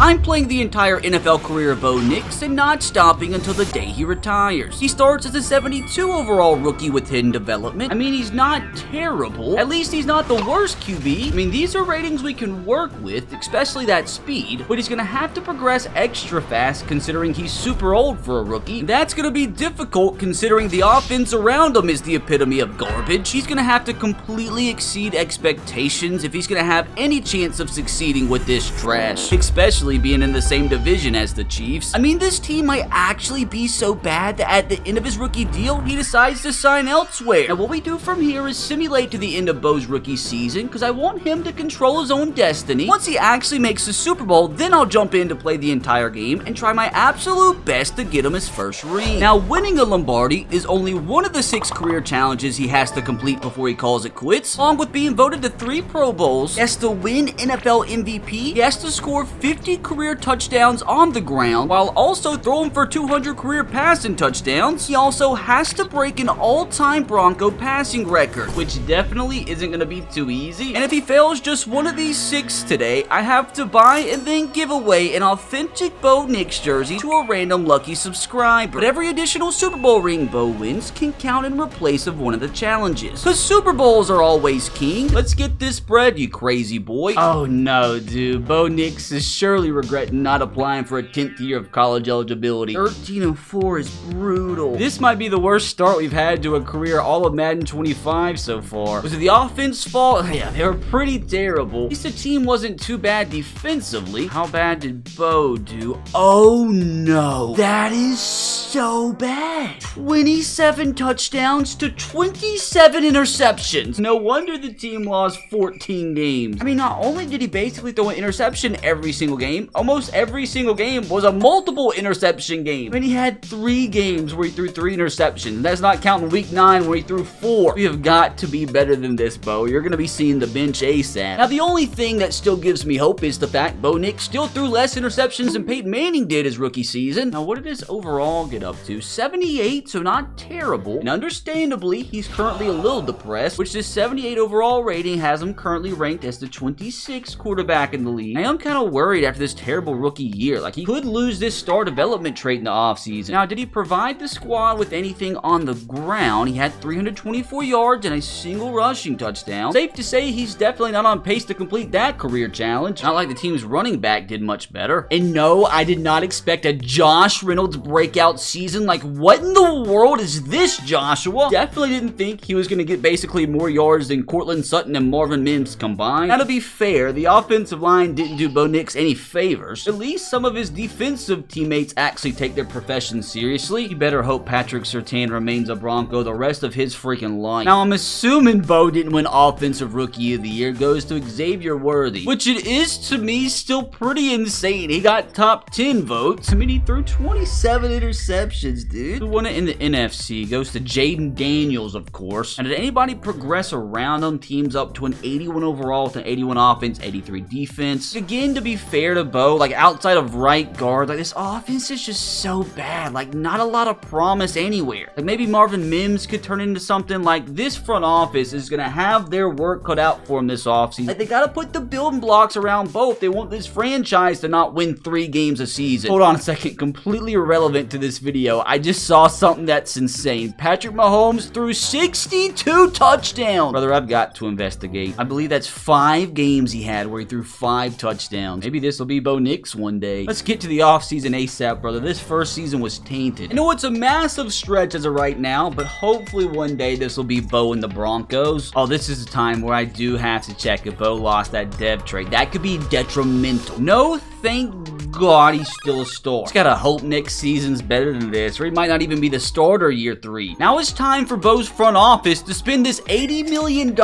I'm playing the entire NFL career of Bo Nix and not stopping until the day he retires. He starts as a 72 overall rookie with hidden development. I mean, he's not terrible. At least he's not the worst QB. I mean, these are ratings we can work with, especially that speed, but he's gonna have to progress extra fast considering he's super old for a rookie. That's gonna be difficult considering the offense around him is the epitome of garbage. He's gonna have to completely exceed expectations if he's gonna have any chance of succeeding with this trash, especially being in the same division as the Chiefs. I mean, this team might actually be so bad that at the end of his rookie deal, he decides to sign elsewhere. Now, what we do from here is simulate to the end of Bo's rookie season because I want him to control his own destiny. Once he actually makes the Super Bowl, then I'll jump in to play the entire game and try my absolute best to get him his first ring. Now, winning a Lombardi is only one of the 6 career challenges he has to complete before he calls it quits. Along with being voted to 3 Pro Bowls, he has to win NFL MVP, he has to score 50 career touchdowns on the ground, while also throwing for 200 career passing touchdowns. He also has to break an all-time Bronco passing record, which definitely isn't going to be too easy. And if he fails just one of these 6 today, I have to buy and then give away an authentic Bo Nix jersey to a random lucky subscriber. But every additional Super Bowl ring Bo wins can count in replace of one of the challenges, because Super Bowls are always king. Let's get this bread, you crazy boy. Oh no, dude. Bo Nix is surely regretting not applying for a 10th year of college eligibility. 13-4 is brutal. This might be the worst start we've had to a career all of Madden 25 so far. Was it the offense fault? Yeah, they were pretty terrible. At least the team wasn't too bad defensively. How bad did Bo do? Oh no. That is so bad. 27 touchdowns to 27 interceptions. No wonder the team lost 14 games. I mean, not only did he basically throw an interception every single game, almost every single game was a multiple interception game. I mean, he had 3 games where he threw 3 interceptions. That's not counting week 9 where he threw 4. We have got to be better than this, Bo. You're going to be seeing the bench ASAP. Now, the only thing that still gives me hope is the fact Bo Nix still threw less interceptions than Peyton Manning did his rookie season. Now, what did his overall get up to? 78, so not terrible. And understandably, he's currently a little depressed, which this 78 overall rating has him currently ranked as the 26th quarterback in the league. I am kind of worried after this terrible rookie year. Like, he could lose this star development trait in the offseason. Now, did he provide the squad with anything on the ground? He had 324 yards and a single rushing touchdown. Safe to say he's definitely not on pace to complete that career challenge. Not like the team's running back did much better. And no, I did not expect a Josh Reynolds breakout season. Like, what in the world is this, Joshua? Definitely didn't think he was going to get basically more yards than Cortland Sutton and Marvin Mims combined. Now, to be fair, the offensive line didn't do Bo Nix any favors. At least some of his defensive teammates actually take their profession seriously. You better hope Patrick Surtain remains a Bronco the rest of his freaking life. Now, I'm assuming Bo didn't win Offensive Rookie of the Year goes to Xavier Worthy, which it is to me still pretty insane. He got top 10 votes. I mean, he threw 27 interceptions, dude. Who won it in the NFC goes to Jaden Daniels, of course. And did anybody progress around him? Teams up to an 81 overall with an 81 offense, 83 defense. Again, to be fair to Bo, like outside of right guard, like this offense is just so bad. Like, not a lot of promise anywhere. Like, maybe Marvin Mims could turn into something. Like, this front office is gonna have their work cut out for him this offseason. Like, they gotta put the building blocks around both. They want this franchise to not win 3 games a season. Hold on a second, completely irrelevant to this video. I just saw something that's insane. Patrick Mahomes threw 62 touchdowns. Brother, I've got to investigate. I believe that's 5 games he had where he threw 5 touchdowns. Maybe this will be Bo Nix one day. Let's get to the offseason ASAP, brother. This first season was tainted. I know it's a massive stretch as of right now, but hopefully one day this will be Bo and the Broncos. Oh, this is a time where I do have to check if Bo lost that dev trade. That could be detrimental. No, thank God he's still a star. He's gotta hope next season's better than this, or he might not even be the starter year 3. Now it's time for Bo's front office to spend this $80 million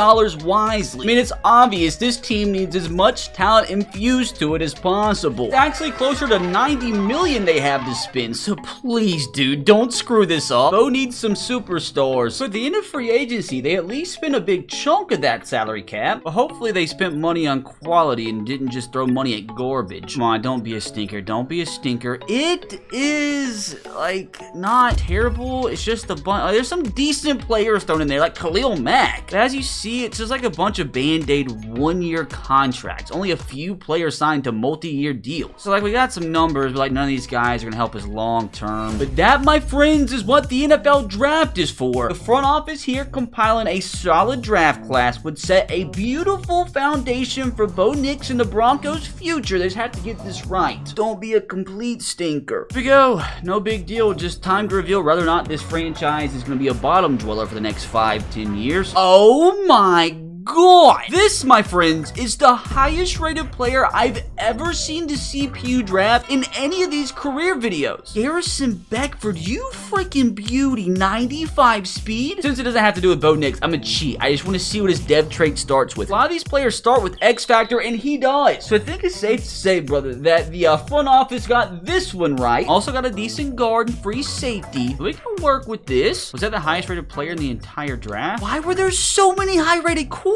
wisely. I mean, it's obvious this team needs as much talent infused to it as possible. It's actually closer to $90 million they have to spend, so please, dude, don't screw this up. Bo needs some superstars. So at the end of free agency, they at least spent a big chunk of that salary cap, but hopefully they spent money on quality and didn't just throw money at garbage. Come on, don't be a stinker. stinker. Don't be a stinker. It is, like, not terrible. It's just a bunch. There's some decent players thrown in there, like Khalil Mack. But as you see, it's just like a bunch of band-aid one-year contracts. Only a few players signed to multi-year deals. So, like, we got some numbers, but, like, none of these guys are going to help us long-term. But that, my friends, is what the NFL draft is for. The front office here compiling a solid draft class would set a beautiful foundation for Bo Nix and the Broncos' future. They just have to get this right. Don't be a complete stinker. Here we go. No big deal. Just time to reveal whether or not this franchise is going to be a bottom dweller for the next 5-10 years. Oh my God! This, my friends, is the highest rated player I've ever seen the CPU draft in any of these career videos. Garrison Beckford, you freaking beauty, 95 speed? Since it doesn't have to do with Bo Nix, I'm a cheat. I just want to see what his dev trait starts with. A lot of these players start with X Factor, and he does. So I think it's safe to say, brother, that the front office got this one right. Also got a decent guard and free safety. We can work with this. Was that the highest rated player in the entire draft? Why were there so many high rated corners?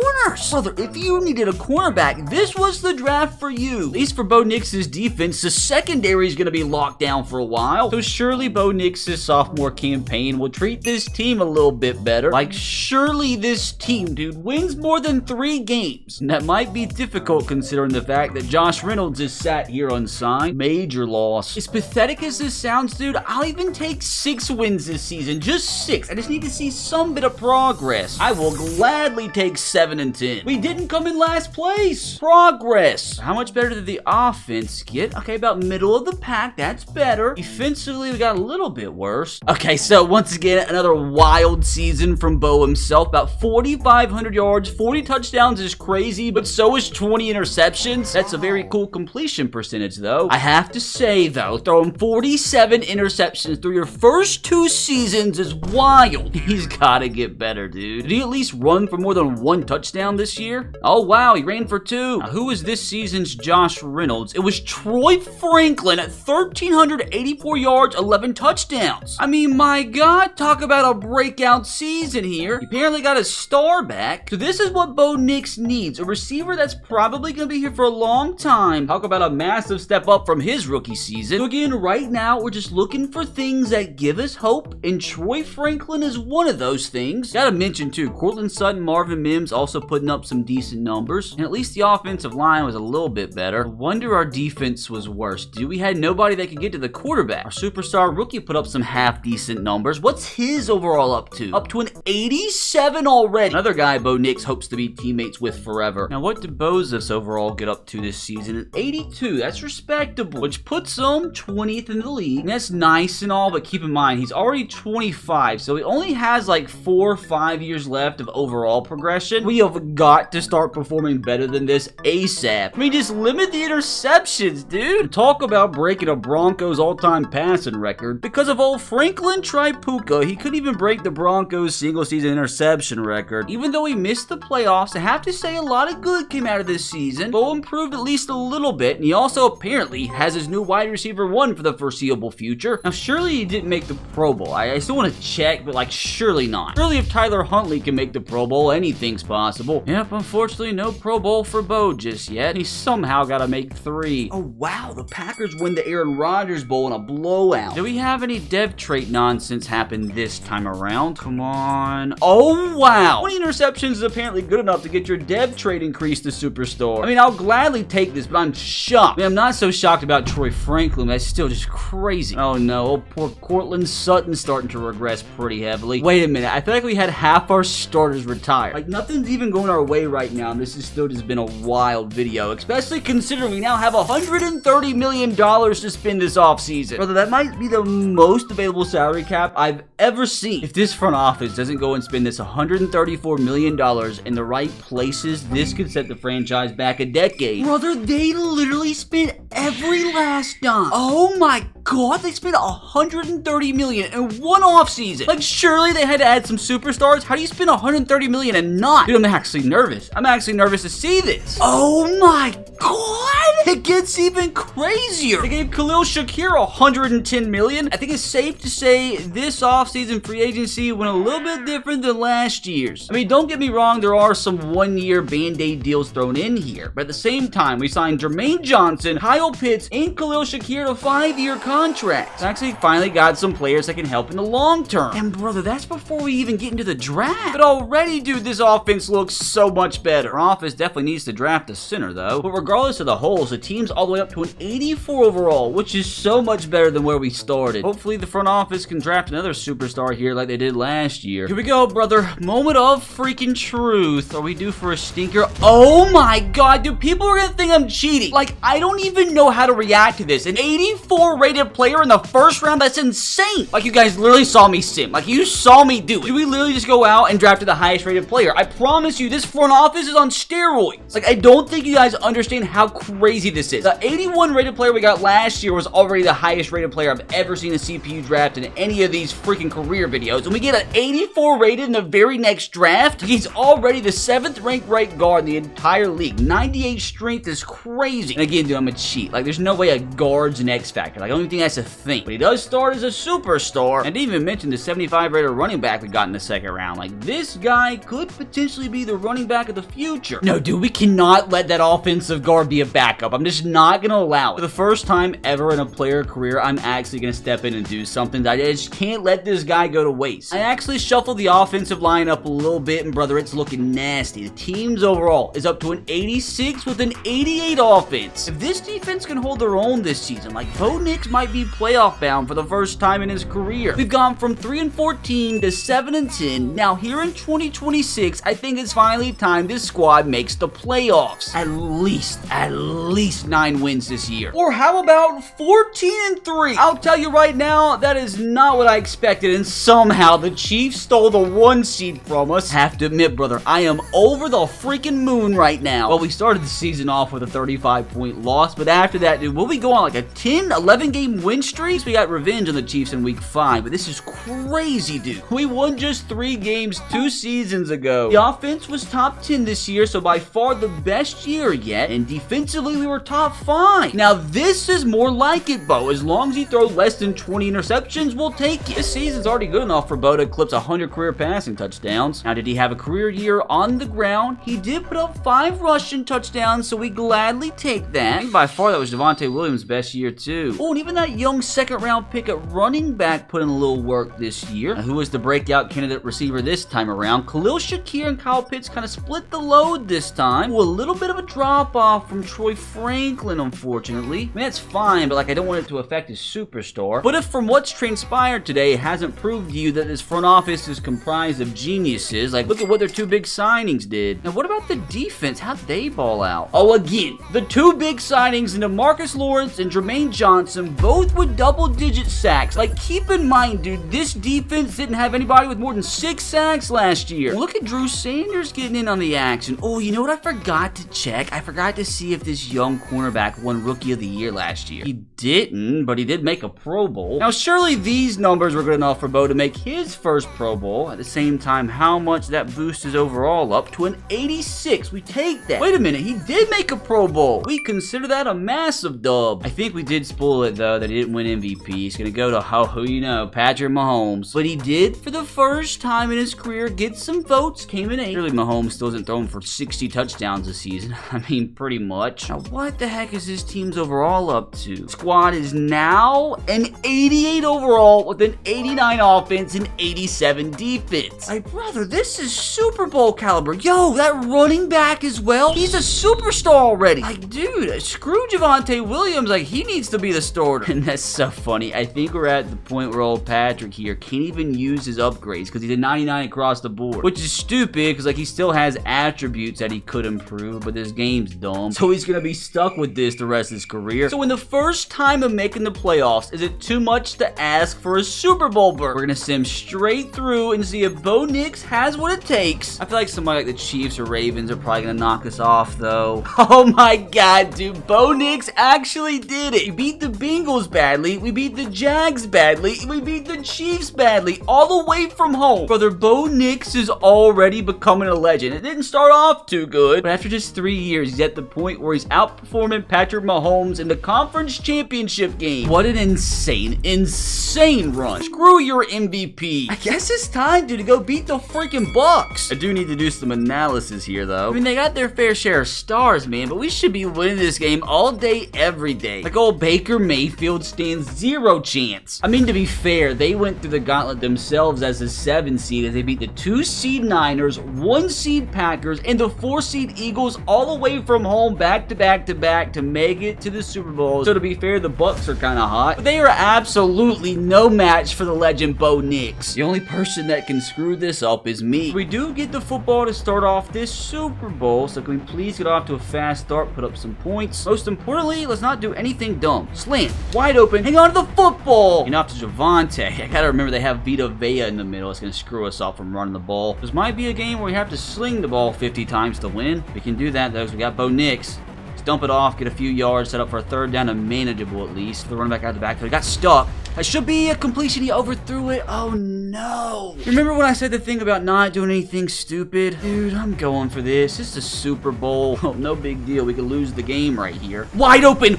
Brother, if you needed a cornerback, this was the draft for you. At least for Bo Nix's defense, the secondary is going to be locked down for a while. So surely Bo Nix's sophomore campaign will treat this team a little bit better. Like, surely this team, dude, wins more than 3 games. And that might be difficult considering the fact that Josh Reynolds is sat here unsigned. Major loss. As pathetic as this sounds, dude, I'll even take 6 wins this season. Just 6. I just need to see some bit of progress. I will gladly take 7 and 10. We didn't come in last place. Progress. How much better did the offense get? Okay, about middle of the pack. That's better. Defensively, we got a little bit worse. Okay, so once again, another wild season from Bo himself. About 4,500 yards, 40 touchdowns is crazy, but so is 20 interceptions. That's a very cool completion percentage, though. I have to say, though, throwing 47 interceptions through your first 2 seasons is wild. He's got to get better, dude. Did he at least run for more than 1 touchdown this year? Oh wow, he ran for 2. Now, who was this season's Josh Reynolds? It was Troy Franklin at 1,384 yards, 11 touchdowns. I mean, my God, talk about a breakout season here. He apparently got his star back. So this is what Bo Nix needs. A receiver that's probably going to be here for a long time. Talk about a massive step up from his rookie season. So again, right now, we're just looking for things that give us hope, and Troy Franklin is one of those things. Gotta mention too, Cortland Sutton, Marvin Mims also putting up some decent numbers, and at least the offensive line was a little bit better. I wonder our defense was worse. Dude, we had nobody that could get to the quarterback. Our superstar rookie put up some half decent numbers. What's his overall up to? Up to an 87 already. Another guy Bo Nix hopes to be teammates with forever. Now, what did Bozus overall get up to this season? An 82. That's respectable, which puts him 20th in the league. And that's nice and all, but keep in mind, he's already 25, so he only has like 4 or 5 years left of overall progression. We have got to start performing better than this ASAP. I mean, just limit the interceptions, dude. Talk about breaking a Broncos all-time passing record. Because of old Franklin Tripucka, he couldn't even break the Broncos single-season interception record. Even though he missed the playoffs, I have to say a lot of good came out of this season. Bo improved at least a little bit, and he also apparently has his new wide receiver 1 for the foreseeable future. Now, surely he didn't make the Pro Bowl. I still want to check, but like, surely not. Surely if Tyler Huntley can make the Pro Bowl, anything's possible. Yep, unfortunately, no Pro Bowl for Bo just yet. He somehow got to make 3. Oh, wow, the Packers win the Aaron Rodgers Bowl in a blowout. Do we have any dev trait nonsense happen this time around? Come on. Oh, wow. 20 interceptions is apparently good enough to get your dev trait increased to superstar. I mean, I'll gladly take this, but I'm shocked. I mean, I'm not so shocked about Troy Franklin. That's still just crazy. Oh, no. Oh, poor Cortland Sutton starting to regress pretty heavily. Wait a minute. I feel like we had half our starters retired. Like, nothing's even going our way right now, and this has still just been a wild video, especially considering we now have $130 million to spend this offseason. Brother, that might be the most available salary cap I've ever seen. If this front office doesn't go and spend this $134 million in the right places, this could set the franchise back a decade. Brother, they literally spent every last dime. Oh my God, they spent $130 million in one offseason. Like, surely they had to add some superstars. How do you spend $130 million and not? Dude, I'm actually nervous. I'm actually nervous to see this. Oh my God! it gets even crazier. They gave Khalil Shakir $110 million. I think it's safe to say this offseason free agency went a little bit different than last year's. I mean, don't get me wrong, there are some one-year Band-Aid deals thrown in here, but at the same time, we signed Jermaine Johnson, Kyle Pitts, and Khalil Shakir to 5-year contracts. Actually, finally got some players that can help in the long term. And brother, that's before we even get into the draft. But already, dude, this offense looks so much better. Our offense definitely needs to draft a center, though. But regardless of the holes, the team's all the way up to an 84 overall, which is so much better than where we started. Hopefully, the front office can draft another superstar here like they did last year. Here we go, brother. Moment of freaking truth. Are we due for a stinker? Oh my god, dude, people are gonna think I'm cheating. Like, I don't even know how to react to this. An 84 rated player in the first round? That's insane. Like, you guys literally saw me sim. Like, you saw me do it. Did we literally just go out and drafted the highest rated player? I promise you, this front office is on steroids. Like, I don't think you guys understand how crazy this is. The 81 rated player we got last year was already the highest rated player I've ever seen a CPU draft in any of these freaking career videos. And we get an 84 rated in the very next draft. He's already the 7th ranked right guard in the entire league. 98 strength is crazy. And again, dude, I'm a cheat. Like, there's no way a guard's an X factor. Like, I don't even think that's a thing. But he does start as a superstar. And I didn't even mention the 75 rated running back we got in the second round. Like, this guy could potentially be the running back of the future. No, dude, we cannot let that offensive guard be a backup. I'm just not going to allow it. For the first time ever in a player career, I'm actually going to step in and do something. I just can't let this guy go to waste. I actually shuffled the offensive line up a little bit, and brother, it's looking nasty. The team's overall is up to an 86 with an 88 offense. If this defense can hold their own this season, like, Bo Nix might be playoff bound for the first time in his career. We've gone from 3-14 to 7-10. Now here in 2026, I think it's finally time this squad makes the playoffs. At least 9 wins this year. Or how about 14-3? I'll tell you right now, that is not what I expected, and somehow the Chiefs stole the 1 seed from us. Have to admit, brother, I am over the freaking moon right now. Well, we started the season off with a 35-point loss, but after that, dude, will we go on like a 10-11 game win streak? We got revenge on the Chiefs in week 5, but this is crazy, dude. We won just 3 games 2 seasons ago. The offense was top 10 this year, so by far the best year yet, and defensively we were top 5. Now this is more like it, Bo. As long as he throws less than 20 interceptions, we'll take it. This season's already good enough for Bo to eclipse 100 career passing touchdowns. Now, did he have a career year on the ground? He did put up 5 rushing touchdowns, so we gladly take that. I think by far that was Devontae Williams' best year too. Oh, and even that young second-round pick at running back put in a little work this year. Now, who was the breakout candidate receiver this time around? Khalil Shakir and Kyle Pitts kind of split the load this time. Ooh, a little bit of a drop-off from Troy Franklin, unfortunately. I mean, that's fine, but like, I don't want it to affect his superstar. But if from what's transpired today it hasn't proved to you that this front office is comprised of geniuses, like, look at what their 2 big signings did. Now, what about the defense? How'd they ball out? Oh, again, the 2 big signings into Marcus Lawrence and Jermaine Johnson, both with double-digit sacks. Like, keep in mind, dude, this defense didn't have anybody with more than 6 sacks last year. Look at Drew Sanders getting in on the action. Oh, you know what I forgot to check? I forgot to see if this young cornerback won Rookie of the Year last year. He didn't, but he did make a Pro Bowl. Now, surely these numbers were good enough for Bo to make his first Pro Bowl. At the same time, how much that boosts his overall up to an 86. We take that. Wait a minute, he did make a Pro Bowl. We consider that a massive dub. I think we did spoil it, though, that he didn't win MVP. He's gonna go to, who you know, Patrick Mahomes. But he did, for the first time in his career, get some votes. Came in 8th. Surely Mahomes still isn't throwing for 60 touchdowns this season. I mean, pretty much. Now, what the heck is this team's overall up to? Squad is now an 88 overall with an 89 offense and 87 defense. Like, brother, this is Super Bowl caliber. Yo, that running back as well. He's a superstar already. Like, dude, screw Javonte Williams. Like, he needs to be the starter. And that's so funny. I think we're at the point where old Patrick here can't even use his upgrades because he did 99 across the board, which is stupid because, like, he still has attributes that he could improve, but this game's dumb. So he's going to be stuck with this the rest of his career. So in the first time of making the playoffs, is it too much to ask for a Super Bowl berth? We're going to sim straight through and see if Bo Nix has what it takes. I feel like somebody like the Chiefs or Ravens are probably going to knock us off, though. Oh my god, dude. Bo Nix actually did it. We beat the Bengals badly. We beat the Jags badly. We beat the Chiefs badly. All the way from home. Brother, Bo Nix is already becoming a legend. It didn't start off too good, but after just 3 years, he's at the point where he's outperforming outperforming Patrick Mahomes in the conference championship game. What an insane run. Screw your MVP. I guess it's time, dude, to go beat the freaking Bucks. I do need to do some analysis here, though. I mean, they got their fair share of stars, man, but we should be winning this game all day, every day. Like old Baker Mayfield stands zero chance. I mean, to be fair, they went through the gauntlet themselves as a 7 seed as they beat the 2 seed Niners, 1 seed Packers, and the 4 seed Eagles all the way from home back to back to make it to the Super Bowl. So to be fair, the Bucks are kind of hot, but they are absolutely no match for the legend Bo Nix. The only person that can screw this up is me. We do get the football to start off this Super Bowl, so can we please get off to a fast start, put up some points. Most importantly, let's not do anything dumb. Slant, wide open, hang on to the football. And off to Javonte. I gotta remember they have Vita Vea in the middle. It's gonna screw us up from running the ball. This might be a game where we have to sling the ball 50 times to win. We can do that though, because we got Bo Nix. Dump it off, get a few yards, set up for a 3rd down and manageable at least. The running back out of the backfield got stuck. That should be a completion. He overthrew it. Oh no. Remember when I said the thing about not doing anything stupid? Dude, I'm going for this. It's a Super Bowl. Oh, no big deal. We could lose the game right here. Wide open.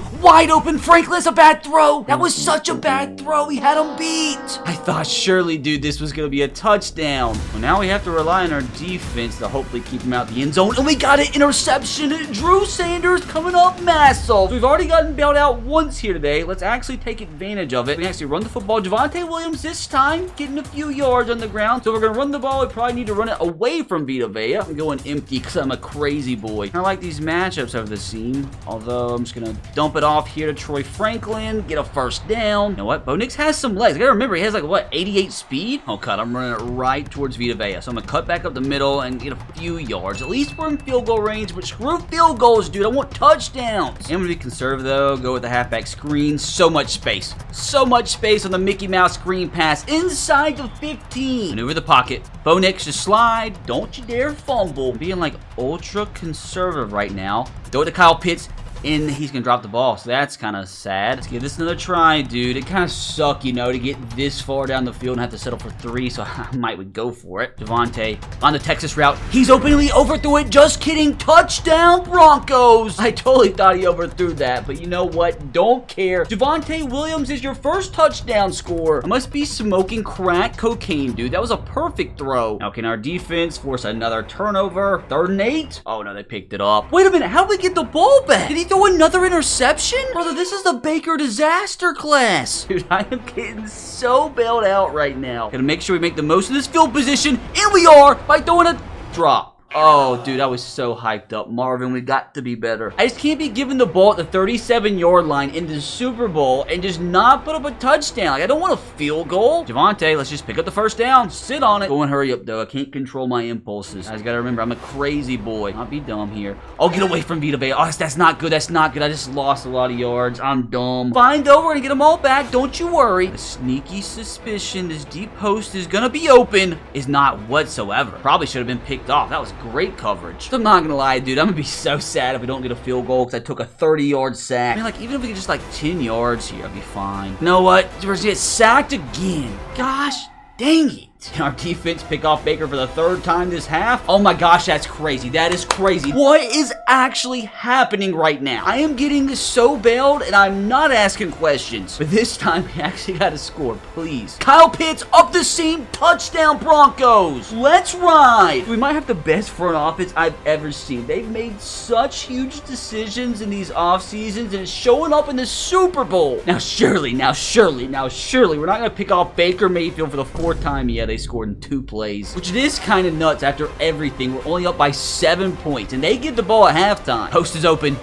Franklin's a bad throw. That was such a bad throw. He had him beat. I thought surely, dude, this was going to be a touchdown. Well, now we have to rely on our defense to hopefully keep him out the end zone. And we got an interception. Drew Sanders coming up massive. We've already gotten bailed out once here today. Let's actually take advantage of it. We can actually run the football. Javonte Williams this time getting a few yards on the ground. So we're going to run the ball. We probably need to run it away from Vita Vea. I'm going empty because I'm a crazy boy. I like these matchups over the seam. Although I'm just going to dump it off here to Troy Franklin. Get a 1st down. You know what? Bo Nix has some legs. I got to remember he has like, what, 88 speed? Oh, God. I'm running it right towards Vita Vea. So I'm going to cut back up the middle and get a few yards. At least we're in field goal range. But screw field goals, dude. I want touchdowns. I'm going to be conservative, though. Go with the halfback screen. So much space. So much space on the Mickey Mouse screen pass inside the 15. Maneuver the pocket. Bo Nix, just slide. Don't you dare fumble. Being like ultra conservative right now. Throw it to Kyle Pitts. And he's going to drop the ball, so that's kind of sad. Let's give this another try, dude. It kind of sucks, you know, to get this far down the field and have to settle for 3, so I might would go for it. Javonte on the Texas route. He's openly overthrew it. Just kidding. Touchdown, Broncos. I totally thought he overthrew that, but you know what? Don't care. Javonte Williams is your first touchdown scorer. I must be smoking crack cocaine, dude. That was a perfect throw. Now, can our defense force another turnover? 3rd and 8? Oh, no, they picked it up. Wait a minute. How did we get the ball back? Did he throw another interception? Brother, this is the Baker disaster class. Dude, I am getting so bailed out right now. Gotta make sure we make the most of this field position, and we are by throwing a drop. Oh, dude, I was so hyped up. Marvin, we got to be better. I just can't be giving the ball at the 37-yard line in the Super Bowl and just not put up a touchdown. Like, I don't want a field goal. Javonte, let's just pick up the 1st down. Sit on it. Go and hurry up, though. I can't control my impulses. I just got to remember, I'm a crazy boy. Not be dumb here. Oh, get away from Vita Vea. Oh, that's not good. That's not good. I just lost a lot of yards. I'm dumb. Fine, though. We're going to get them all back. Don't you worry. A sneaky suspicion this deep post is going to be open is not whatsoever. Probably should have been picked off. That was great coverage. So I'm not gonna lie, dude. I'm gonna be so sad if we don't get a field goal because I took a 30-yard sack. I mean, like, even if we get just like 10 yards here, I'd be fine. You know what? We're gonna get sacked again. Gosh dang it. Can our defense pick off Baker for the 3rd time this half? Oh my gosh, that's crazy. That is crazy. What is actually happening right now? I am getting so bailed, and I'm not asking questions. But this time, we actually got to score, please. Kyle Pitts up the seam. Touchdown, Broncos. Let's ride. We might have the best front office I've ever seen. They've made such huge decisions in these off seasons, and it's showing up in the Super Bowl. Now, surely, we're not going to pick off Baker Mayfield for the 4th time yet. They scored in 2 plays, which it is kind of nuts after everything. We're only up by 7 points, and they get the ball at halftime. Post is open.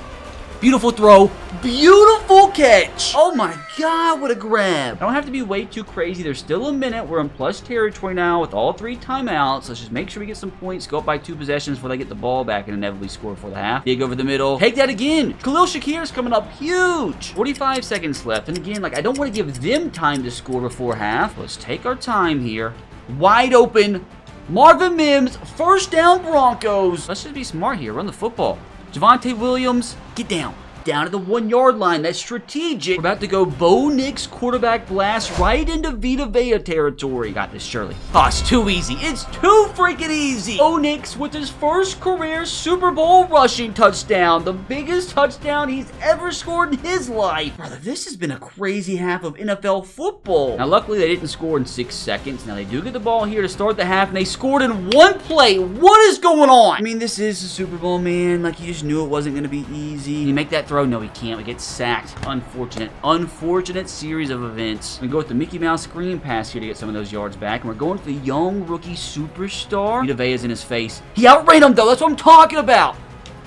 Beautiful throw. Beautiful catch. Oh my God, what a grab. I don't have to be way too crazy. There's still a minute. We're in plus territory now with all 3 timeouts. Let's just make sure we get some points. Go up by 2 possessions before they get the ball back and inevitably score for the half. Dig over the middle. Take that again. Khalil Shakir's coming up huge. 45 seconds left. And again, like, I don't want to give them time to score before half. Let's take our time here. Wide open. Marvin Mims. 1st down, Broncos. Let's just be smart here. Run the football. Javonte Williams. Get down. down at the 1-yard line. That's strategic. We're about to go Bo Nix quarterback blast right into Vita Vea territory. Got this, Shirley. Oh, it's too easy. It's too freaking easy. Bo Nix with his first career Super Bowl rushing touchdown. The biggest touchdown he's ever scored in his life. Brother, this has been a crazy half of NFL football. Now, luckily, they didn't score in 6 seconds. Now, they do get the ball here to start the half, and they scored in 1 play. What is going on? I mean, this is the Super Bowl, man. Like, you just knew it wasn't going to be easy. Can you make that throw? No, he can't. We get sacked. Unfortunate series of events. We go with the Mickey Mouse screen pass here to get some of those yards back, and we're going for the young rookie superstar. Vita Vea's in his face. He outran him, though. That's what I'm talking about.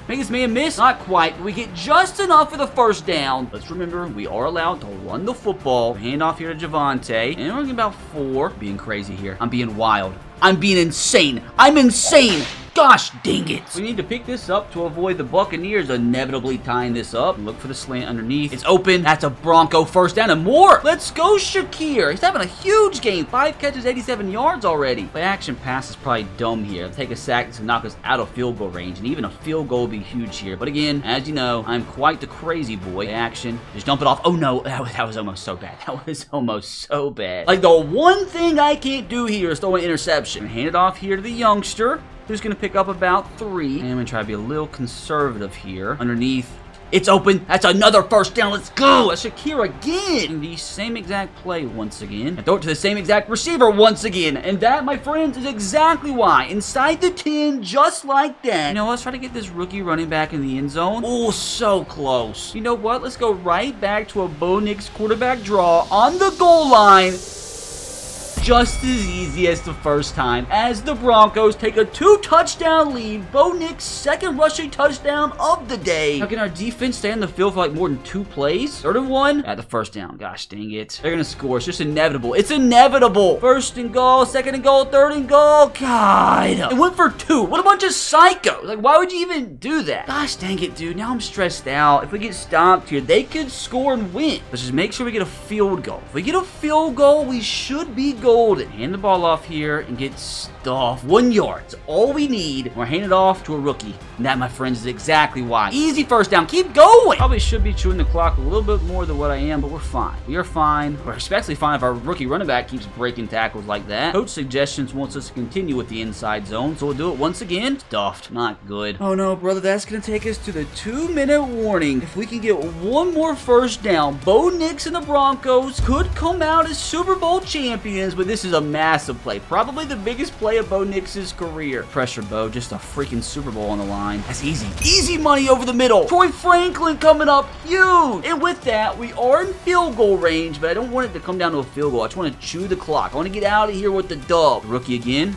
Make this man miss? Not quite, but we get just enough for the first down. Let's remember, we are allowed to run the football. Hand off here to Javonte. And we're getting about 4. Being crazy here. I'm being wild. I'm being insane. I'm insane. Gosh dang it. We need to pick this up to avoid the Buccaneers inevitably tying this up. Look for the slant underneath. It's open. That's a Bronco first down and more. Let's go, Shakir. He's having a huge game. 5 catches, 87 yards already. Play action pass is probably dumb here. Take a sack to knock us out of field goal range, and even a field goal would be huge here. But again, as you know, I'm quite the crazy boy. Play action. Just dump it off. Oh no, that was almost so bad. That was almost so bad. Like, the one thing I can't do here is throw an interception. Hand it off here to the youngster, who's going to pick up about 3. And I'm going to try to be a little conservative here. Underneath. It's open. That's another first down. Let's go. That's Shakir again. The same exact play once again. And throw it to the same exact receiver once again. And that, my friends, is exactly why. Inside the 10, just like that. You know, let's try to get this rookie running back in the end zone. Oh, so close. You know what? Let's go right back to a Bo Nix quarterback draw on the goal line. Just as easy as the first time, as the Broncos take a 2-touchdown lead. Bo Nix' second rushing touchdown of the day. How can our defense stay on the field for like more than 2 plays? 3rd and 1 at the first down. Gosh dang it. They're gonna score. It's just inevitable. It's inevitable. 1st and goal, 2nd and goal, 3rd and goal. God. It went for 2. What a bunch of psychos. Like, why would you even do that? Gosh dang it, dude. Now I'm stressed out. If we get stopped here, they could score and win. Let's just make sure we get a field goal. If we get a field goal, we should be golden. Hand the ball off here and get stuffed. 1 yard. It's all we need. We're handing it off to a rookie. And that, my friends, is exactly why. Easy first down. Keep going. Probably should be chewing the clock a little bit more than what I am, but we're fine. We are fine. We're especially fine if our rookie running back keeps breaking tackles like that. Coach Suggestions wants us to continue with the inside zone, so we'll do it once again. Stuffed. Not good. Oh no, brother. That's going to take us to the 2-minute warning. If we can get 1 more first down, Bo Nix and the Broncos could come out as Super Bowl champions, but this is a massive play. Probably the biggest play of Bo Nix's career. Pressure, Bo. Just a freaking Super Bowl on the line. That's easy. Easy money over the middle. Troy Franklin coming up huge. And with that, we are in field goal range, but I don't want it to come down to a field goal. I just want to chew the clock. I want to get out of here with the dub. Rookie again.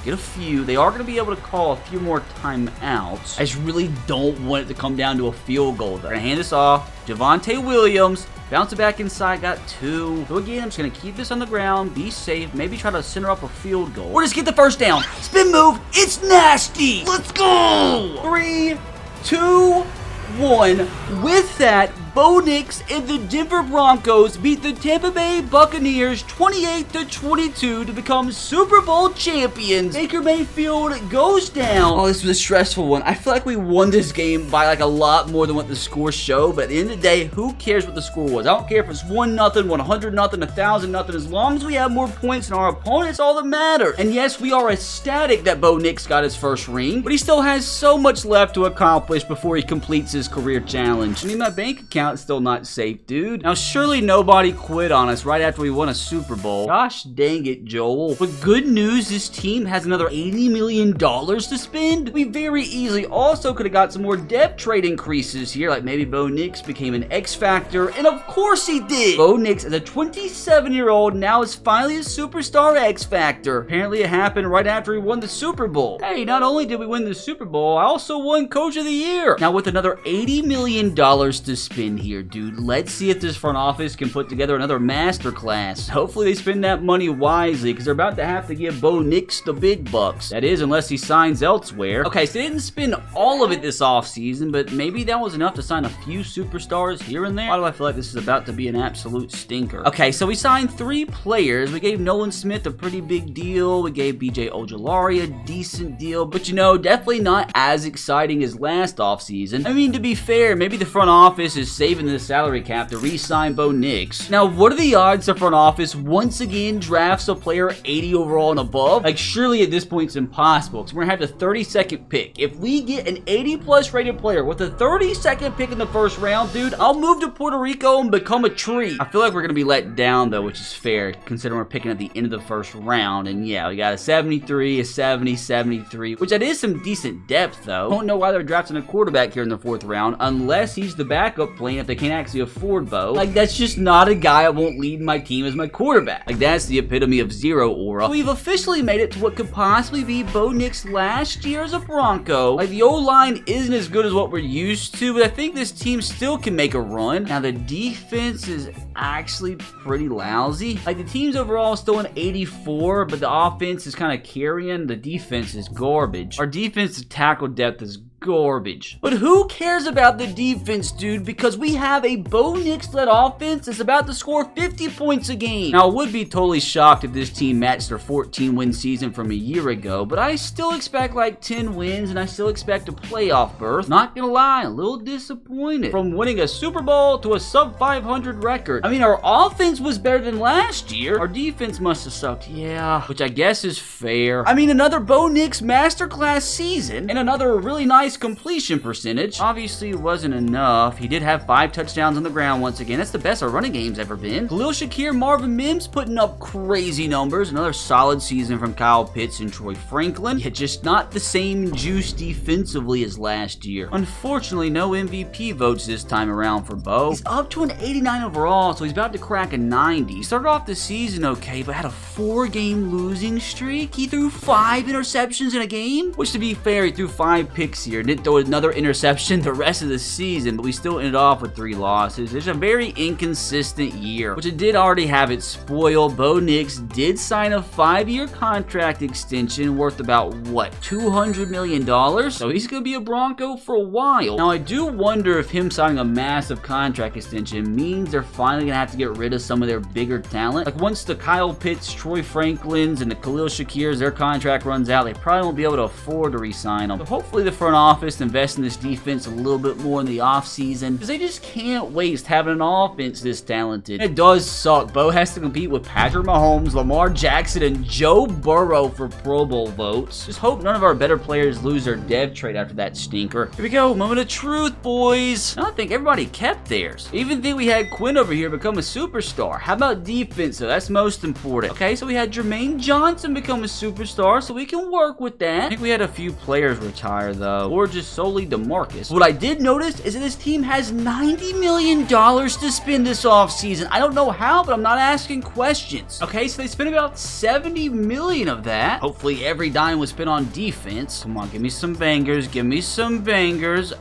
Get a few. They are going to be able to call a few more timeouts. I just really don't want it to come down to a field goal. They're going to hand this off. Javonte Williams. Bounce it back inside, got 2. So again, I'm just going to keep this on the ground, be safe, maybe try to center up a field goal. Or just get the first down. Spin move, it's nasty. Let's go. 3, 2, 1. With that, Bo Nix and the Denver Broncos beat the Tampa Bay Buccaneers 28-22 to become Super Bowl champions. Baker Mayfield goes down. Oh, this was a stressful one. I feel like we won this game by like a lot more than what the score showed, but at the end of the day, who cares what the score was? I don't care if it's 1-0, 100-0, 1,000-0. As long as we have more points than our opponents, all that matters. And yes, we are ecstatic that Bo Nix got his first ring, but he still has so much left to accomplish before he completes his career challenge. I mean, my bank account is still not safe, dude. Now, surely nobody quit on us right after we won a Super Bowl. Gosh dang it, Joel. But good news, this team has another $80 million to spend. We very easily also could have got some more depth trade increases here, like maybe Bo Nix became an X Factor, and of course he did. Bo Nix, as a 27-year-old, now is finally a superstar X Factor. Apparently it happened right after he won the Super Bowl. Hey, not only did we win the Super Bowl, I also won Coach of the Year. Now, with another $80 million to spend in here, dude. Let's see if this front office can put together another masterclass. Hopefully they spend that money wisely, because they're about to have to give Bo Nix the big bucks. That is, unless he signs elsewhere. Okay, so they didn't spend all of it this offseason, but maybe that was enough to sign a few superstars here and there. Why do I feel like this is about to be an absolute stinker? Okay, so we signed 3 players. We gave Nolan Smith a pretty big deal. We gave BJ Ojulari a decent deal, but you know, definitely not as exciting as last offseason. I mean, to be fair, maybe the front office is saving the salary cap to re-sign Bo Nix. Now, what are the odds the front office once again drafts a player 80 overall and above? Like, surely at this point it's impossible, because we're gonna have the 32nd pick. If we get an 80+ rated player with a 32nd pick in the first round, dude, I'll move to Puerto Rico and become a tree. I feel like we're gonna be let down though, which is fair, considering we're picking at the end of the first round. And yeah, we got a 73, a 70, 73, which that is some decent depth though. Don't know why they're drafting a quarterback here in the 4th round, unless he's the backup plan if they can't actually afford Bo. Like, that's just not a guy I won't lead my team as my quarterback. Like, that's the epitome of zero aura. We've officially made it to what could possibly be Bo Nix last year as a Bronco. Like, the O-line isn't as good as what we're used to, but I think this team still can make a run. Now, the defense is actually pretty lousy. Like, the team's overall still an 84, but the offense is kind of carrying. The defense is garbage. Our defensive tackle depth is garbage. But who cares about the defense, dude? Because we have a Bo Nix-led offense that's about to score 50 points a game. Now, I would be totally shocked if this team matched their 14-win season from a year ago, but I still expect like 10 wins, and I still expect a playoff berth. Not gonna lie, a little disappointed. From winning a Super Bowl to a sub-500 record. I mean, our offense was better than last year. Our defense must have sucked, yeah, which I guess is fair. I mean, another Bo Nix masterclass season, and another really nice completion percentage. Obviously, it wasn't enough. He did have 5 touchdowns on the ground once again. That's the best our running game's ever been. Khalil Shakir, Marvin Mims putting up crazy numbers. Another solid season from Kyle Pitts and Troy Franklin. Yet just not the same juice defensively as last year. Unfortunately, no MVP votes this time around for Bo. He's up to an 89 overall, so he's about to crack a 90. He started off the season okay, but had a 4-game losing streak. He threw 5 interceptions in a game, which, to be fair, he threw 5 picks here. Didn't throw another interception the rest of the season, but we still ended off with 3 losses. It's a very inconsistent year, which it did already have its spoil. Bo Nix did sign a 5-year contract extension worth about, what, $200 million? So he's going to be a Bronco for a while. Now, I do wonder if him signing a massive contract extension means they're finally going to have to get rid of some of their bigger talent. Like, once the Kyle Pitts, Troy Franklins, and the Khalil Shakirs, their contract runs out, they probably won't be able to afford to re-sign them. So hopefully the front office invest in this defense a little bit more in the offseason, because they just can't waste having an offense this talented. It does suck. Bo has to compete with Patrick Mahomes, Lamar Jackson, and Joe Burrow for Pro Bowl votes. Just hope none of our better players lose their dev trade after that stinker. Here we go, moment of truth, boys. I don't think everybody kept theirs. I even think we had Quinn over here become a superstar. How about defense, though? That's most important. Okay, so we had Jermaine Johnson become a superstar, so we can work with that. I think we had a few players retire, though, or just solely DeMarcus. What I did notice is that this team has $90 million to spend this offseason. I don't know how, but I'm not asking questions. Okay, so they spent about $70 million of that. Hopefully every dime was spent on defense. Come on, give me some bangers. Give me some bangers.